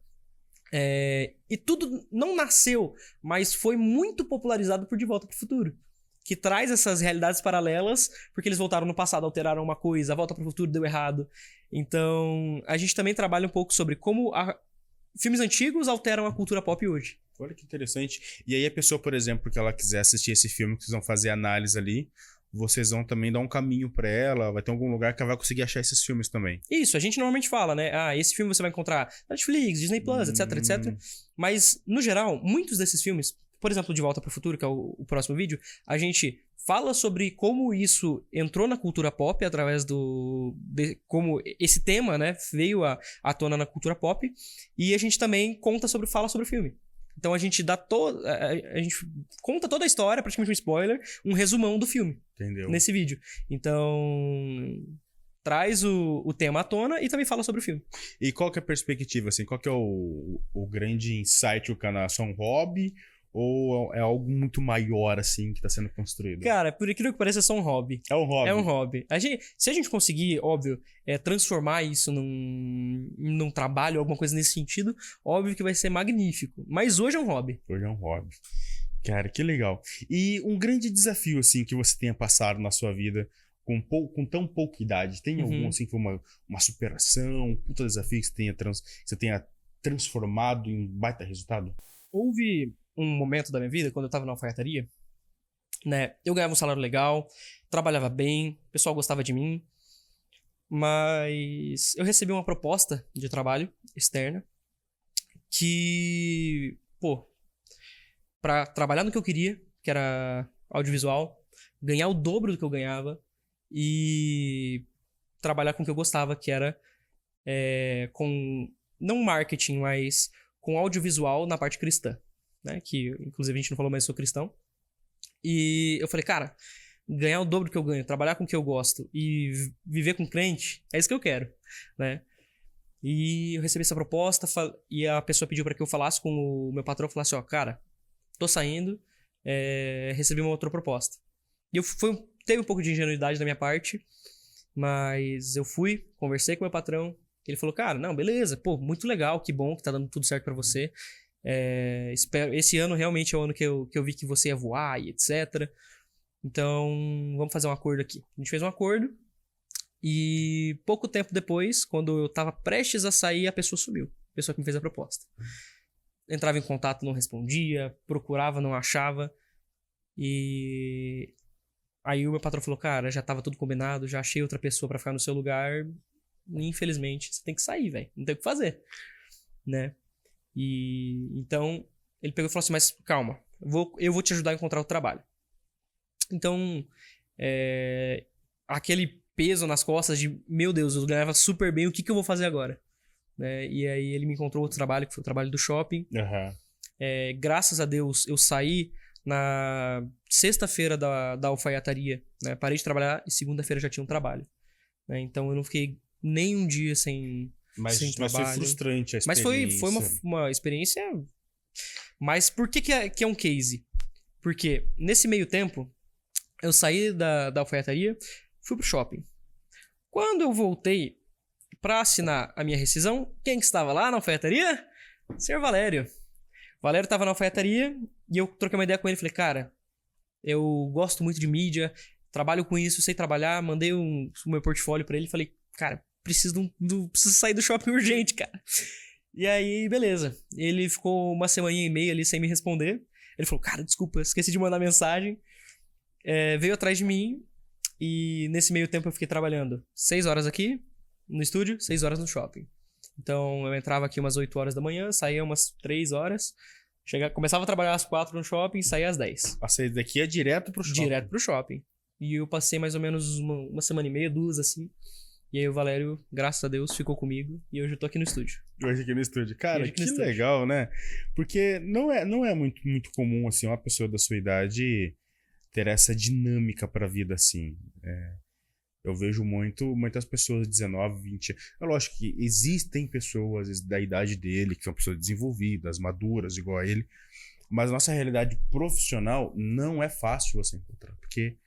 E tudo não nasceu, mas foi muito popularizado por De Volta pro Futuro. Que traz essas realidades paralelas, porque eles voltaram no passado, alteraram uma coisa, a volta pro futuro deu errado. Então, a gente também trabalha um pouco sobre como filmes antigos alteram a cultura pop hoje. Olha que interessante. E aí a pessoa, por exemplo, que ela quiser assistir esse filme, que vocês vão fazer análise ali, vocês vão também dar um caminho pra ela, vai ter algum lugar que ela vai conseguir achar esses filmes também. Isso, a gente normalmente fala, né? Esse filme você vai encontrar na Netflix, Disney Plus, etc, etc. Mas, no geral, muitos desses filmes, por exemplo, De Volta pro Futuro, que é o próximo vídeo, a gente fala sobre como isso entrou na cultura pop através como esse tema, né, veio à tona na cultura pop, e a gente também fala sobre o filme. Então a gente a gente conta toda a história, praticamente um spoiler, um resumão do filme. Entendeu? Nesse vídeo. Então, traz o tema à tona e também fala sobre o filme. E qual que é a perspectiva, assim? Qual que é o grande insight do canal? É só um hobby ou é algo muito maior, assim, que tá sendo construído? Cara, por aquilo que parece, é só um hobby. É um hobby. É um hobby. Se a gente conseguir, óbvio, transformar isso num trabalho, alguma coisa nesse sentido, óbvio que vai ser magnífico. Mas hoje é um hobby. Hoje é um hobby. Cara, que legal. E um grande desafio, assim, que você tenha passado na sua vida com tão pouca idade, tem algum, assim, que foi uma superação, um puta desafio que você tenha transformado em baita resultado? Houve um momento da minha vida, quando eu tava na alfaiataria, né? Eu ganhava um salário legal, trabalhava bem, o pessoal gostava de mim, mas eu recebi uma proposta de trabalho externa que, pra trabalhar no que eu queria, que era audiovisual, ganhar o dobro do que eu ganhava e trabalhar com o que eu gostava, que era com, não marketing, mas com audiovisual na parte cristã, né? Que, inclusive, a gente não falou, mas eu sou cristão. E eu falei, cara, ganhar o dobro do que eu ganho, trabalhar com o que eu gosto e viver com crente, é isso que eu quero, né? E eu recebi essa proposta e a pessoa pediu pra que eu falasse com o meu patrão, falasse, cara, tô saindo, recebi uma outra proposta. E teve um pouco de ingenuidade da minha parte, mas eu fui, conversei com o meu patrão, ele falou, cara, não, beleza, muito legal, que bom que tá dando tudo certo pra você. Espero, esse ano realmente é o ano que eu vi que você ia voar e etc. Então, vamos fazer um acordo aqui. A gente fez um acordo e pouco tempo depois, quando eu tava prestes a sair, a pessoa sumiu. A pessoa que me fez a proposta. Entrava em contato, não respondia, procurava, não achava. E aí o meu patrão falou, cara, já tava tudo combinado, já achei outra pessoa pra ficar no seu lugar. Infelizmente, você tem que sair, velho. Não tem o que fazer, né? E então ele pegou e falou assim, mas calma, eu vou te ajudar a encontrar o trabalho. Então, aquele peso nas costas de, meu Deus, eu ganhava super bem, o que eu vou fazer agora? Né? E aí ele me encontrou outro trabalho, que foi o trabalho do shopping. Graças a Deus, eu saí na sexta-feira da alfaiataria, né? Parei de trabalhar e segunda-feira já tinha um trabalho. Né? Então eu não fiquei nem um dia sem trabalho. Foi frustrante a experiência. Mas foi uma experiência. Mas por que é um case? Porque nesse meio tempo, eu saí da alfaiataria, fui pro shopping. Quando eu voltei pra assinar a minha rescisão, quem que estava lá na alfaiataria? O senhor Valério. O Valério tava na alfaiataria e eu troquei uma ideia com ele. Falei, cara, eu gosto muito de mídia, trabalho com isso, sei trabalhar. Mandei o meu portfólio pra ele. Falei, cara, preciso sair do shopping urgente, cara. E aí, beleza. Ele ficou uma semaninha e meia ali sem me responder. Ele falou, cara, desculpa, esqueci de mandar mensagem. Veio atrás de mim e nesse meio tempo eu fiquei trabalhando 6 horas aqui no estúdio, 6 horas no shopping. Então eu entrava aqui umas 8 horas da manhã, saía umas 3 horas, começava a trabalhar às 4 no shopping e saía às 10. A saída daqui é direto pro shopping? Direto pro shopping. E eu passei mais ou menos uma semana e meia, 2 assim. E aí o Valério, graças a Deus, ficou comigo e hoje eu tô aqui no estúdio. Hoje aqui no estúdio. Cara, que legal, né? Porque não é muito, muito comum, assim, uma pessoa da sua idade ter essa dinâmica pra vida, assim. Eu vejo muitas pessoas de 19, 20. É lógico que existem pessoas da idade dele, que são pessoas desenvolvidas, maduras, igual a ele. Mas nossa realidade profissional não é fácil você encontrar. Porque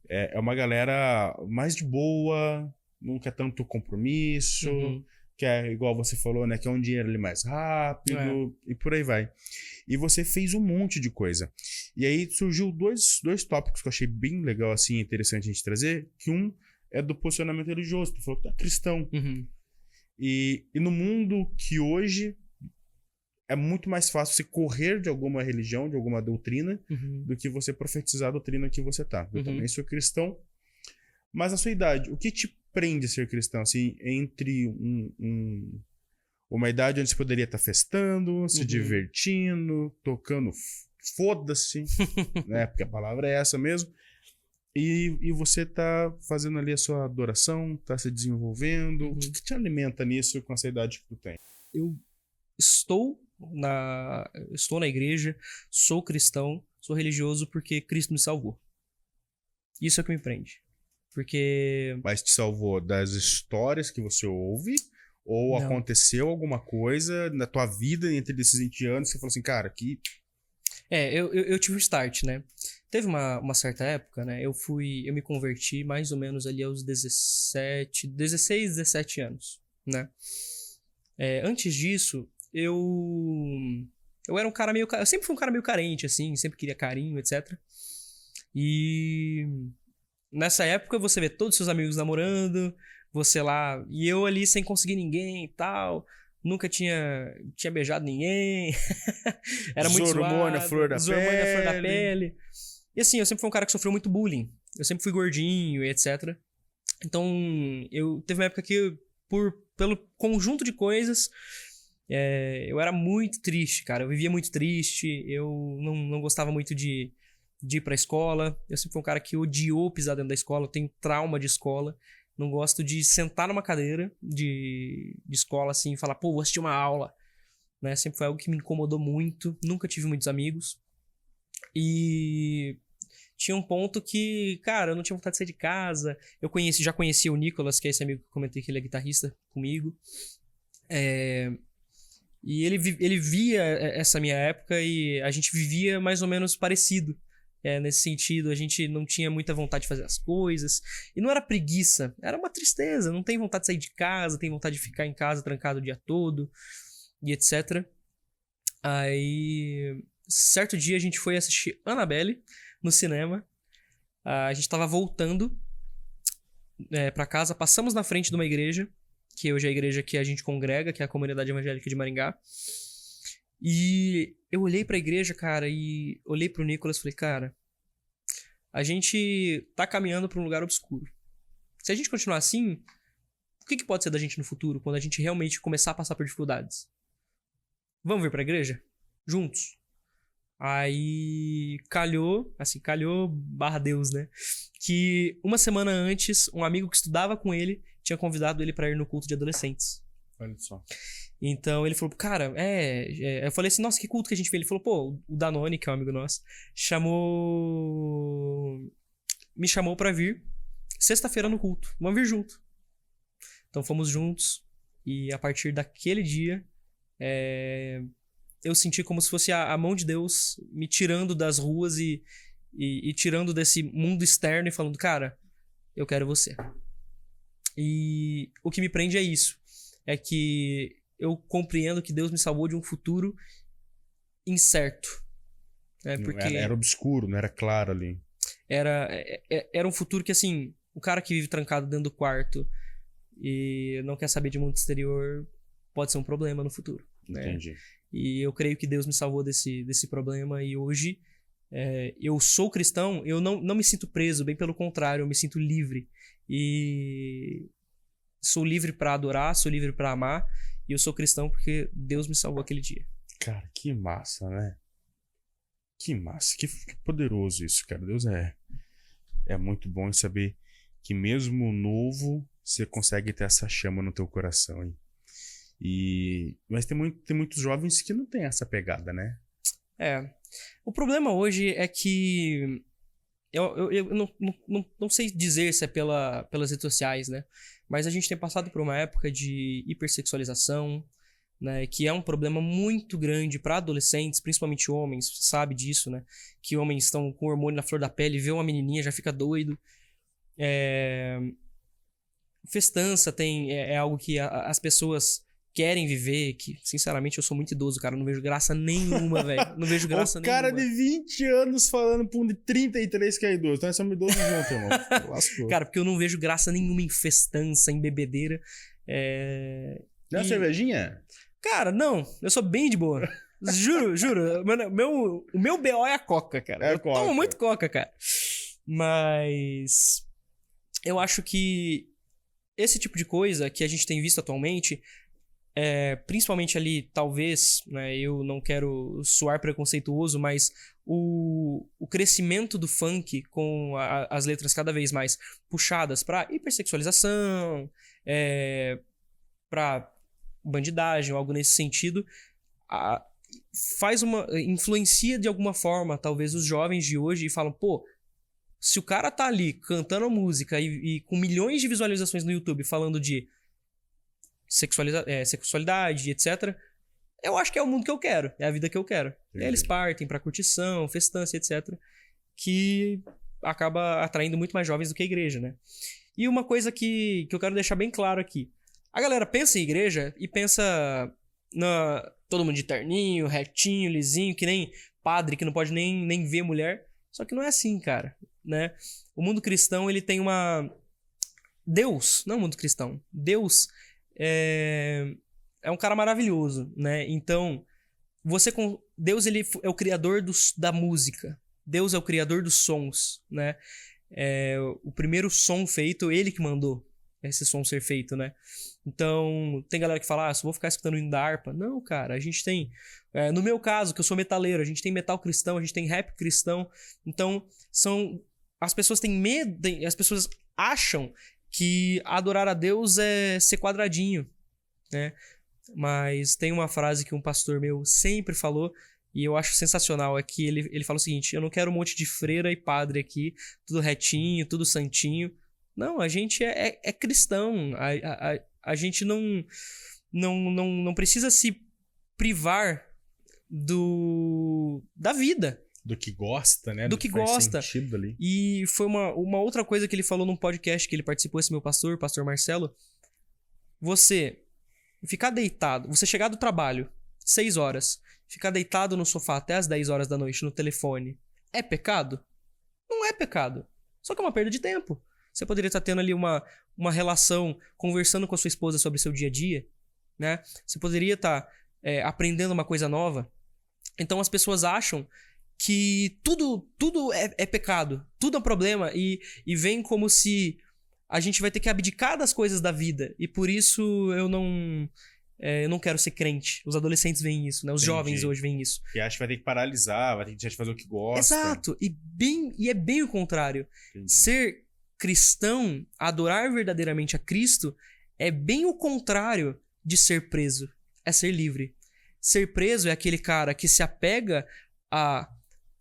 é uma galera mais de boa, não quer tanto compromisso, que é igual você falou, né? Que é um dinheiro ali mais rápido e por aí vai. E você fez um monte de coisa. E aí surgiu dois tópicos que eu achei bem legal, assim, interessante a gente trazer, que um é do posicionamento religioso. Tu falou que tu é cristão. E no mundo que hoje é muito mais fácil você correr de alguma religião, de alguma doutrina, do que você profetizar a doutrina que você tá. Eu também sou cristão. Mas a sua idade, o que te prende a ser cristão? Assim, entre uma idade onde você poderia estar festando, se divertindo, tocando foda-se, né? Porque a palavra é essa mesmo. E você tá fazendo ali a sua adoração, tá se desenvolvendo. O que te alimenta nisso com essa idade que tu tem? Eu estou na igreja, sou cristão, sou religioso porque Cristo me salvou. Isso é o que me prende. Porque... Mas te salvou das histórias que você ouve? Ou Não. aconteceu alguma coisa na tua vida entre esses 20 anos que você falou assim, cara, que... Eu tive um start, né? Teve uma certa época, né? Eu me converti mais ou menos ali aos 16, 17 anos, né? Antes disso, eu era um cara eu sempre fui um cara meio carente, assim, sempre queria carinho, etc. E nessa época você vê todos os seus amigos namorando, você lá, e eu ali sem conseguir ninguém e tal, nunca tinha beijado ninguém, era muito Zoromônio, zoado, flor da Zoromônio, flor da pele. pele. E assim, eu sempre fui um cara que sofreu muito bullying, eu sempre fui gordinho e etc. Então, teve uma época que, pelo conjunto de coisas, eu era muito triste, cara. Eu vivia muito triste, eu não gostava muito de ir pra escola. Eu sempre fui um cara que odiou pisar dentro da escola, eu tenho trauma de escola. Não gosto de sentar numa cadeira de escola assim e falar, pô, vou assistir uma aula. Né? Sempre foi algo que me incomodou muito, nunca tive muitos amigos. E tinha um ponto que, cara, eu não tinha vontade de sair de casa. Eu já conhecia o Nicolas, que é esse amigo que eu comentei que ele é guitarrista comigo. E ele via essa minha época e a gente vivia mais ou menos parecido. Nesse sentido, a gente não tinha muita vontade de fazer as coisas. E não era preguiça, era uma tristeza. Não tem vontade de sair de casa, tem vontade de ficar em casa trancado o dia todo e etc. Aí, certo dia a gente foi assistir Annabelle no cinema. A gente tava voltando pra casa, passamos na frente de uma igreja, que hoje é a igreja que a gente congrega, que é a Comunidade Evangélica de Maringá. E eu olhei pra igreja, cara, e olhei pro Nicolas e falei, cara, a gente tá caminhando pra um lugar obscuro. Se a gente continuar assim, o que pode ser da gente no futuro, quando a gente realmente começar a passar por dificuldades? Vamos vir pra igreja? Juntos? Aí calhou barra Deus, né? Que uma semana antes, um amigo que estudava com ele tinha convidado ele pra ir no culto de adolescentes. Olha só. Então ele falou, cara, eu falei assim, nossa, que culto que a gente fez? Ele falou, pô, o Danone, que é um amigo nosso, me chamou pra vir sexta-feira no culto. Vamos vir junto. Então fomos juntos e a partir daquele dia eu senti como se fosse a mão de Deus me tirando das ruas e tirando desse mundo externo e falando, cara, eu quero você. E o que me prende é isso. É que eu compreendo que Deus me salvou de um futuro incerto. Porque Era obscuro, não era claro ali. Era um futuro que, assim, o cara que vive trancado dentro do quarto e não quer saber de mundo exterior pode ser um problema no futuro. Entendi. Né? E eu creio que Deus me salvou desse problema e hoje eu sou cristão, eu não me sinto preso, bem pelo contrário, eu me sinto livre. E sou livre pra adorar, sou livre pra amar e eu sou cristão porque Deus me salvou aquele dia. Cara, que massa, né? Que massa, que poderoso isso, cara. Deus é muito bom em saber que mesmo novo você consegue ter essa chama no teu coração, hein? Mas tem muitos jovens que não tem essa pegada, né? O problema hoje é que Eu não sei dizer se é pelas redes sociais, né? Mas a gente tem passado por uma época de hipersexualização, né? Que é um problema muito grande para adolescentes, principalmente homens, você sabe disso, né? Que homens estão com hormônio na flor da pele, vê uma menininha, já fica doido. Festança é algo que as pessoas querem viver, que, sinceramente, eu sou muito idoso, cara. Não vejo graça nenhuma, velho. Não vejo graça O nenhuma. cara de 20 anos falando pra um de 33 que é idoso. Então, nós somos idosos juntos, irmão. Lascou. Cara, porque eu não vejo graça nenhuma em festança, em bebedeira. Não é cervejinha? Cara, não. Eu sou bem de boa. Juro. Mano, o meu BO é a Coca, cara. É a eu Coca. tomo muito Coca, cara. Mas eu acho que esse tipo de coisa que a gente tem visto atualmente, principalmente ali, talvez, né, eu não quero soar preconceituoso, mas o crescimento do funk com as letras cada vez mais puxadas pra hipersexualização, pra bandidagem ou algo nesse sentido, influencia de alguma forma, talvez, os jovens de hoje e falam, pô, se o cara tá ali cantando a música e com milhões de visualizações no YouTube falando de sexualidade, etc., eu acho que é o mundo que eu quero, é a vida que eu quero. E aí eles partem pra curtição, festança, etc., que acaba atraindo muito mais jovens do que a igreja, né? E uma coisa que eu quero deixar bem claro aqui. A galera pensa em igreja e pensa todo mundo de terninho, retinho, lisinho, que nem padre que não pode nem ver mulher. Só que não é assim, cara, né? O mundo cristão, ele tem Deus, não o mundo cristão. Deus é um cara maravilhoso, né? Então, Deus, ele é o criador da música. Deus é o criador dos sons, né? O primeiro som feito, ele que mandou esse som ser feito, né? Então, tem galera que fala, só vou ficar escutando o hino da harpa. Não, cara, a gente tem... no meu caso, que eu sou metaleiro, a gente tem metal cristão, a gente tem rap cristão. Então, as pessoas têm medo, as pessoas acham que adorar a Deus é ser quadradinho, né? Mas tem uma frase que um pastor meu sempre falou, e eu acho sensacional, é que ele fala o seguinte: eu não quero um monte de freira e padre aqui, tudo retinho, tudo santinho. Não, a gente é cristão. A gente não precisa se privar da vida. Do que gosta, né? Do que faz gosta. Sentido ali. E foi uma outra coisa que ele falou num podcast que ele participou, esse meu pastor Marcelo. Você ficar deitado, você chegar do trabalho, 6 horas, ficar deitado no sofá até as 10 horas da noite no telefone, é pecado? Não é pecado. Só que é uma perda de tempo. Você poderia estar tendo ali uma relação, conversando com a sua esposa sobre seu dia a dia, né? Você poderia estar aprendendo uma coisa nova. Então as pessoas acham que tudo é pecado, tudo é um problema e vem como se a gente vai ter que abdicar das coisas da vida. E por isso eu não quero ser crente. Os adolescentes veem isso, né? Os jovens hoje veem isso. E acha que vai ter que paralisar, vai ter que deixar de fazer o que gosta. Exato. E é bem o contrário. Entendi. Ser cristão, adorar verdadeiramente a Cristo, é bem o contrário de ser preso. É ser livre. Ser preso é aquele cara que se apega a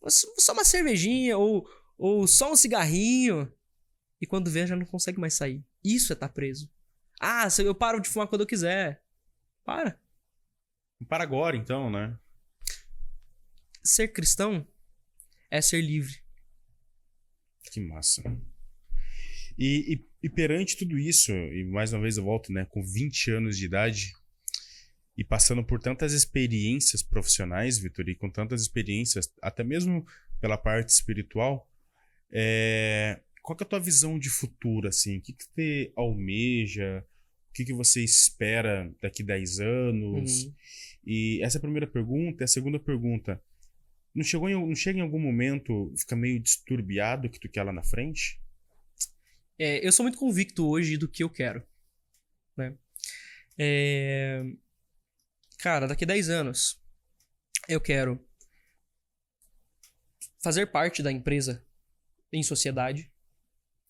só uma cervejinha ou só um cigarrinho e quando vê já não consegue mais sair. Isso é estar preso. Eu paro de fumar quando eu quiser. Para agora, então, né? Ser cristão é ser livre. Que massa. E perante tudo isso, e mais uma vez eu volto, né, com 20 anos de idade e passando por tantas experiências profissionais, Vitor, e com tantas experiências, até mesmo pela parte espiritual, qual que é a tua visão de futuro, assim? O que você almeja? O que você espera daqui 10 anos? Uhum. E essa é a primeira pergunta. E a segunda pergunta, não chega em algum momento, fica meio disturbiado o que tu quer lá na frente? Eu sou muito convicto hoje do que eu quero, né? Cara, daqui 10 anos eu quero fazer parte da empresa em sociedade.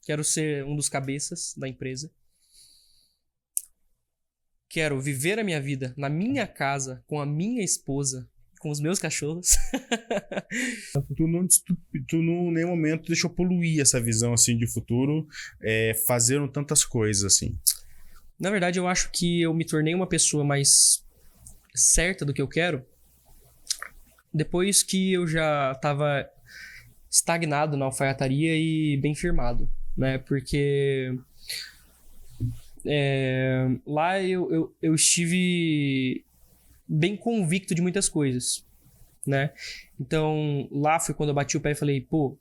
Quero ser um dos cabeças da empresa. Quero viver a minha vida na minha casa, com a minha esposa, com os meus cachorros. Tu não, em nenhum momento deixou poluir essa visão, assim, de futuro, fazendo tantas coisas, assim. Na verdade, eu acho que eu me tornei uma pessoa mais certa do que eu quero depois que eu já estava estagnado na alfaiataria e bem firmado, né? Porque lá eu estive bem convicto de muitas coisas, né? Então, lá foi quando eu bati o pé e falei, pô,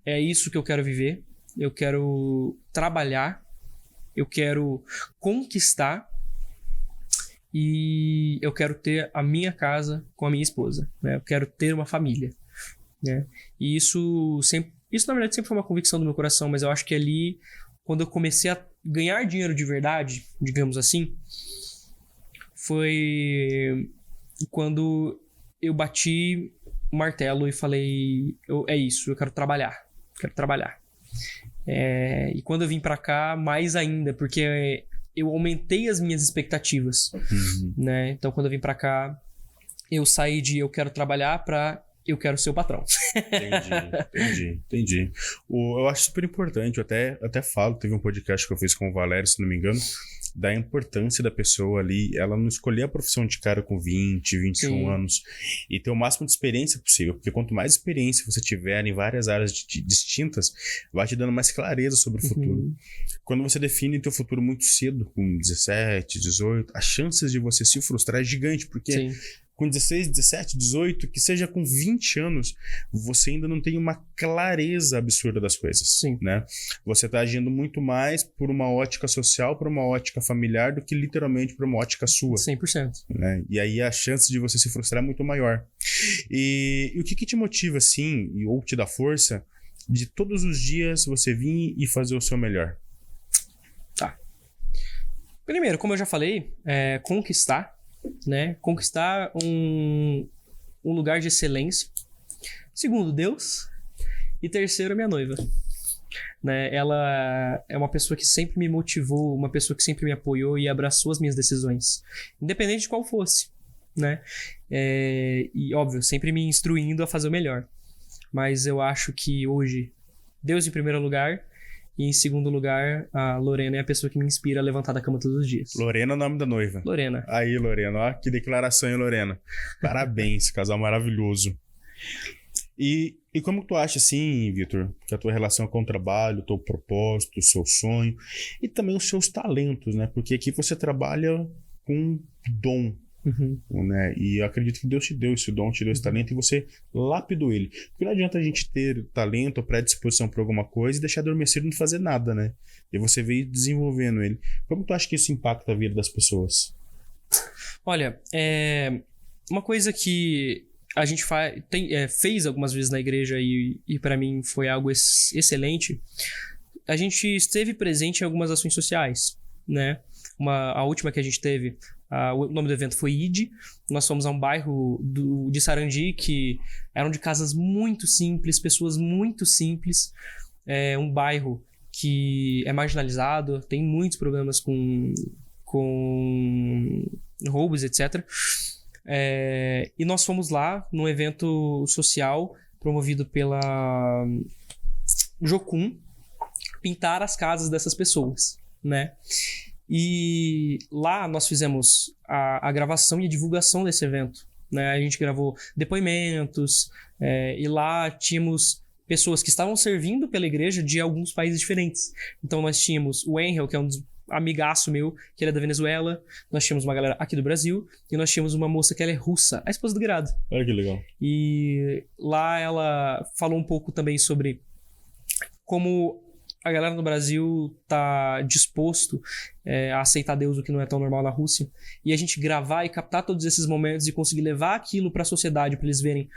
é isso que eu quero viver, eu quero trabalhar, eu quero conquistar e eu quero ter a minha casa com a minha esposa, né? Eu quero ter uma família, né? E isso na verdade sempre foi uma convicção do meu coração, mas eu acho que ali, quando eu comecei a ganhar dinheiro de verdade, digamos assim, foi quando eu bati o martelo e falei, é isso, eu quero trabalhar. E quando eu vim pra cá, mais ainda, porque eu aumentei as minhas expectativas, né? Então, quando eu vim pra cá, eu saí de eu quero trabalhar pra eu quero ser o patrão. Entendi. Eu acho super importante, eu até falo, teve um podcast que eu fiz com o Valério, se não me engano, da importância da pessoa ali, ela não escolher a profissão de cara com 20, 21 Sim. anos e ter o máximo de experiência possível, porque quanto mais experiência você tiver em várias áreas distintas, vai te dando mais clareza sobre o futuro. Quando você define teu futuro muito cedo, com 17, 18, as chances de você se frustrar é gigante, porque Sim. com 16, 17, 18, que seja com 20 anos, você ainda não tem uma clareza absurda das coisas. Sim. Né? Você está agindo muito mais por uma ótica social, por uma ótica familiar, do que literalmente por uma ótica sua. 100%. Né? E aí a chance de você se frustrar é muito maior. E o que te motiva, assim, ou te dá força, de todos os dias você vir e fazer o seu melhor? Tá. Primeiro, como eu já falei, conquistar, né? Conquistar um lugar de excelência. Segundo, Deus. E terceiro, minha noiva. Né? Ela é uma pessoa que sempre me motivou, uma pessoa que sempre me apoiou e abraçou as minhas decisões, independente de qual fosse, né? E, óbvio, sempre me instruindo a fazer o melhor. Mas eu acho que hoje, Deus em primeiro lugar, e em segundo lugar, a Lorena é a pessoa que me inspira a levantar da cama todos os dias. Lorena é o nome da noiva. Lorena. Aí, Lorena, ó, que declaração, hein, Lorena? Parabéns, casal maravilhoso. E como tu acha, assim, Vitor, que a tua relação com o trabalho, o teu propósito, o seu sonho e também os seus talentos, né? Porque aqui você trabalha com dom, né? E eu acredito que Deus te deu esse dom, te deu esse talento e você lapidou ele. Porque não adianta a gente ter talento ou predisposição para alguma coisa e deixar adormecido e não fazer nada, né? E você veio desenvolvendo ele. Como tu acha que isso impacta a vida das pessoas? Olha, uma coisa que a gente fez algumas vezes na igreja e para mim foi algo excelente, a gente esteve presente em algumas ações sociais, né? A última que a gente teve, o nome do evento foi ID. Nós fomos a um bairro de Sarandi que eram de casas muito simples, pessoas muito simples. É um bairro que é marginalizado, tem muitos problemas com roubos, etc. E nós fomos lá num evento social promovido pela Jocum pintar as casas dessas pessoas, né? E lá nós fizemos a gravação e a divulgação desse evento, né? A gente gravou depoimentos, e lá tínhamos pessoas que estavam servindo pela igreja de alguns países diferentes. Então nós tínhamos o Angel, que é um amigaço meu, que ele é da Venezuela. Nós tínhamos uma galera aqui do Brasil e nós tínhamos uma moça que ela é russa, a esposa do Grado. Olha que legal. E lá ela falou um pouco também sobre como a galera no Brasil tá disposto a aceitar Deus, o que não é tão normal na Rússia. E a gente gravar e captar todos esses momentos e conseguir levar aquilo para a sociedade, para eles verem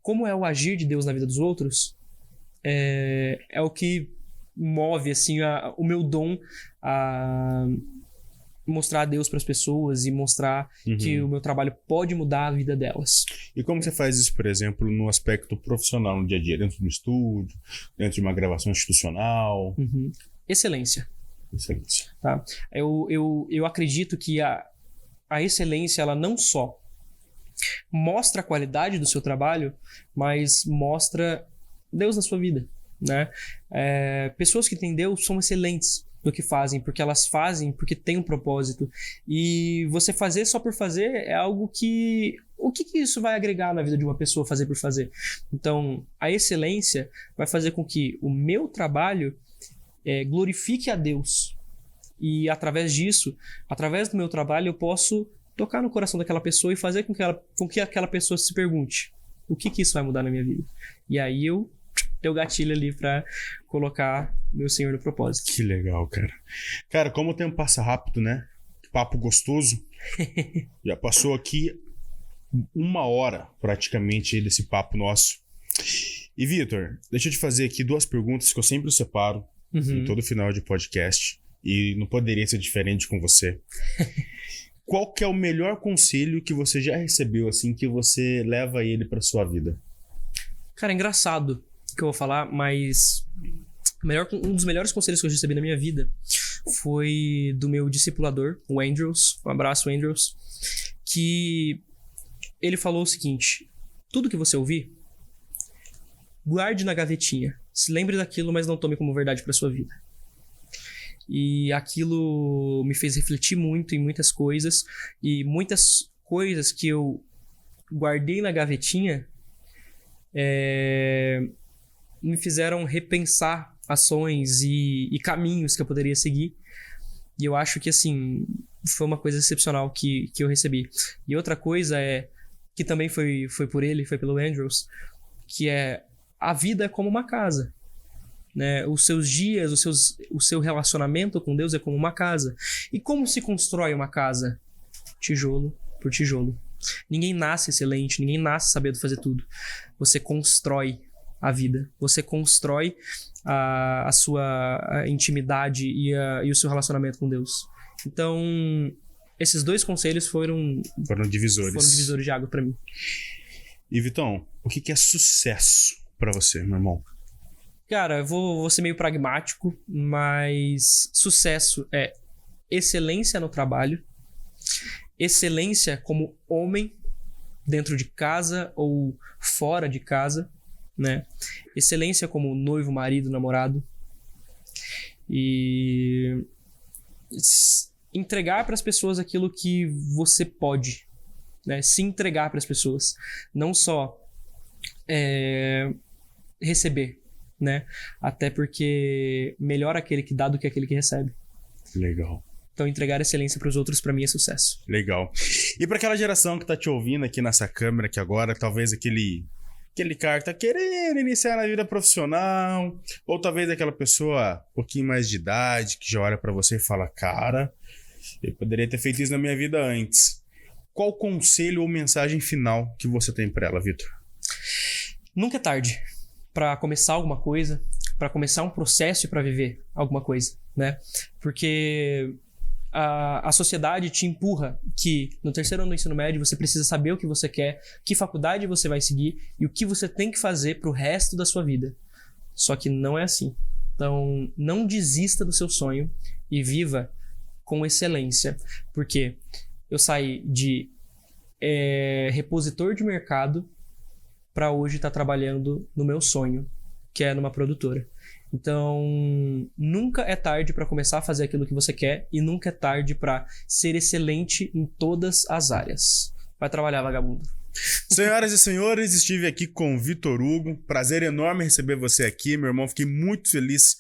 como é o agir de Deus na vida dos outros, é o que move assim, o meu dom a mostrar a Deus para as pessoas e mostrar que o meu trabalho pode mudar a vida delas. E como você faz isso, por exemplo, no aspecto profissional, no dia a dia, dentro do estúdio, dentro de uma gravação institucional? Excelência. Excelência. Tá? Eu acredito que a excelência, ela não só mostra a qualidade do seu trabalho, mas mostra Deus na sua vida, né? Pessoas que têm Deus são excelentes no que fazem, porque elas fazem porque tem um propósito. E você fazer só por fazer é algo que... O que isso vai agregar na vida de uma pessoa fazer por fazer? Então, a excelência vai fazer com que o meu trabalho glorifique a Deus. E através disso, através do meu trabalho, eu posso tocar no coração daquela pessoa e fazer com que aquela pessoa se pergunte: o que isso vai mudar na minha vida? E aí eu tenho o gatilho ali pra colocar meu Senhor no propósito. Que legal, cara. Cara, como o tempo passa rápido, né? Que papo gostoso. Já passou aqui 1 hora, praticamente, desse papo nosso. E, Vitor, deixa eu te fazer aqui 2 perguntas que eu sempre separo em todo final de podcast. E não poderia ser diferente com você. Qual que é o melhor conselho que você já recebeu, assim, que você leva ele pra sua vida? Cara, é engraçado que eu vou falar, mas um dos melhores conselhos que eu recebi na minha vida foi do meu discipulador, o Andrews. Um abraço, Andrews. Que ele falou o seguinte: tudo que você ouvir, guarde na gavetinha. Se lembre daquilo, mas não tome como verdade pra sua vida. E aquilo me fez refletir muito em muitas coisas. E muitas coisas que eu guardei na gavetinha me fizeram repensar ações e caminhos que eu poderia seguir. E eu acho que, assim, foi uma coisa excepcional que eu recebi. E outra coisa que também foi por ele, foi pelo Andrews, que a vida é como uma casa. Né? Os seus dias, o seu relacionamento com Deus é como uma casa. E como se constrói uma casa? Tijolo por tijolo. Ninguém nasce excelente, ninguém nasce sabendo fazer tudo. Você constrói a vida. Você constrói a sua intimidade e o seu relacionamento com Deus. Então, esses 2 conselhos foram divisores. Foram divisores de água pra mim. E, Vitão, o que é sucesso pra você, meu irmão? Cara, eu vou ser meio pragmático, mas sucesso é excelência no trabalho, excelência como homem dentro de casa ou fora de casa, né? Excelência como noivo, marido, namorado. E entregar para as pessoas aquilo que você pode, né? Se entregar para as pessoas, não só receber, né? Até porque melhor aquele que dá do que aquele que recebe. Legal. Então, entregar excelência para os outros, para mim, é sucesso. Legal. E para aquela geração que tá te ouvindo aqui nessa câmera que agora, talvez aquele cara que tá querendo iniciar na vida profissional, ou talvez aquela pessoa um pouquinho mais de idade que já olha para você e fala: cara, eu poderia ter feito isso na minha vida antes. Qual conselho ou mensagem final que você tem para ela, Vitor? Nunca é tarde para começar alguma coisa, para começar um processo e para viver alguma coisa, né? Porque a sociedade te empurra que no 3º ano do ensino médio você precisa saber o que você quer, que faculdade você vai seguir e o que você tem que fazer pro resto da sua vida. Só que não é assim. Então, não desista do seu sonho e viva com excelência. Porque eu saí de repositor de mercado para hoje estar trabalhando no meu sonho, que é numa produtora. Então, nunca é tarde para começar a fazer aquilo que você quer e nunca é tarde para ser excelente em todas as áreas. Vai trabalhar, vagabundo. Senhoras e senhores, estive aqui com o Vitor Hugo. Prazer enorme receber você aqui, meu irmão. Fiquei muito feliz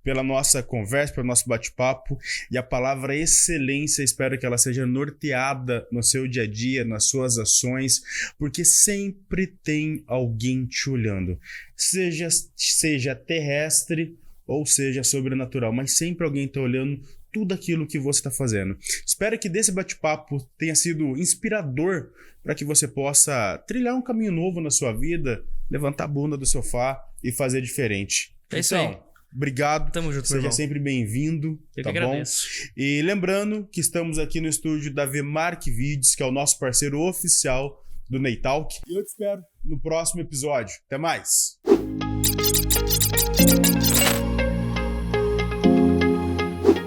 pela nossa conversa, pelo nosso bate-papo. E a palavra excelência, espero que ela seja norteada no seu dia a dia, nas suas ações, porque sempre tem alguém te olhando. Seja terrestre ou seja sobrenatural, mas sempre alguém está olhando tudo aquilo que você está fazendo. Espero que desse bate-papo tenha sido inspirador para que você possa trilhar um caminho novo na sua vida, levantar a bunda do sofá e fazer diferente. É isso aí. Obrigado. Tamo junto, Seja sempre bem-vindo. Eu tá que bom? agradeço. E lembrando que estamos aqui no estúdio da VMark Vídeos, que é o nosso parceiro oficial do Neitalk. E eu te espero no próximo episódio. Até mais!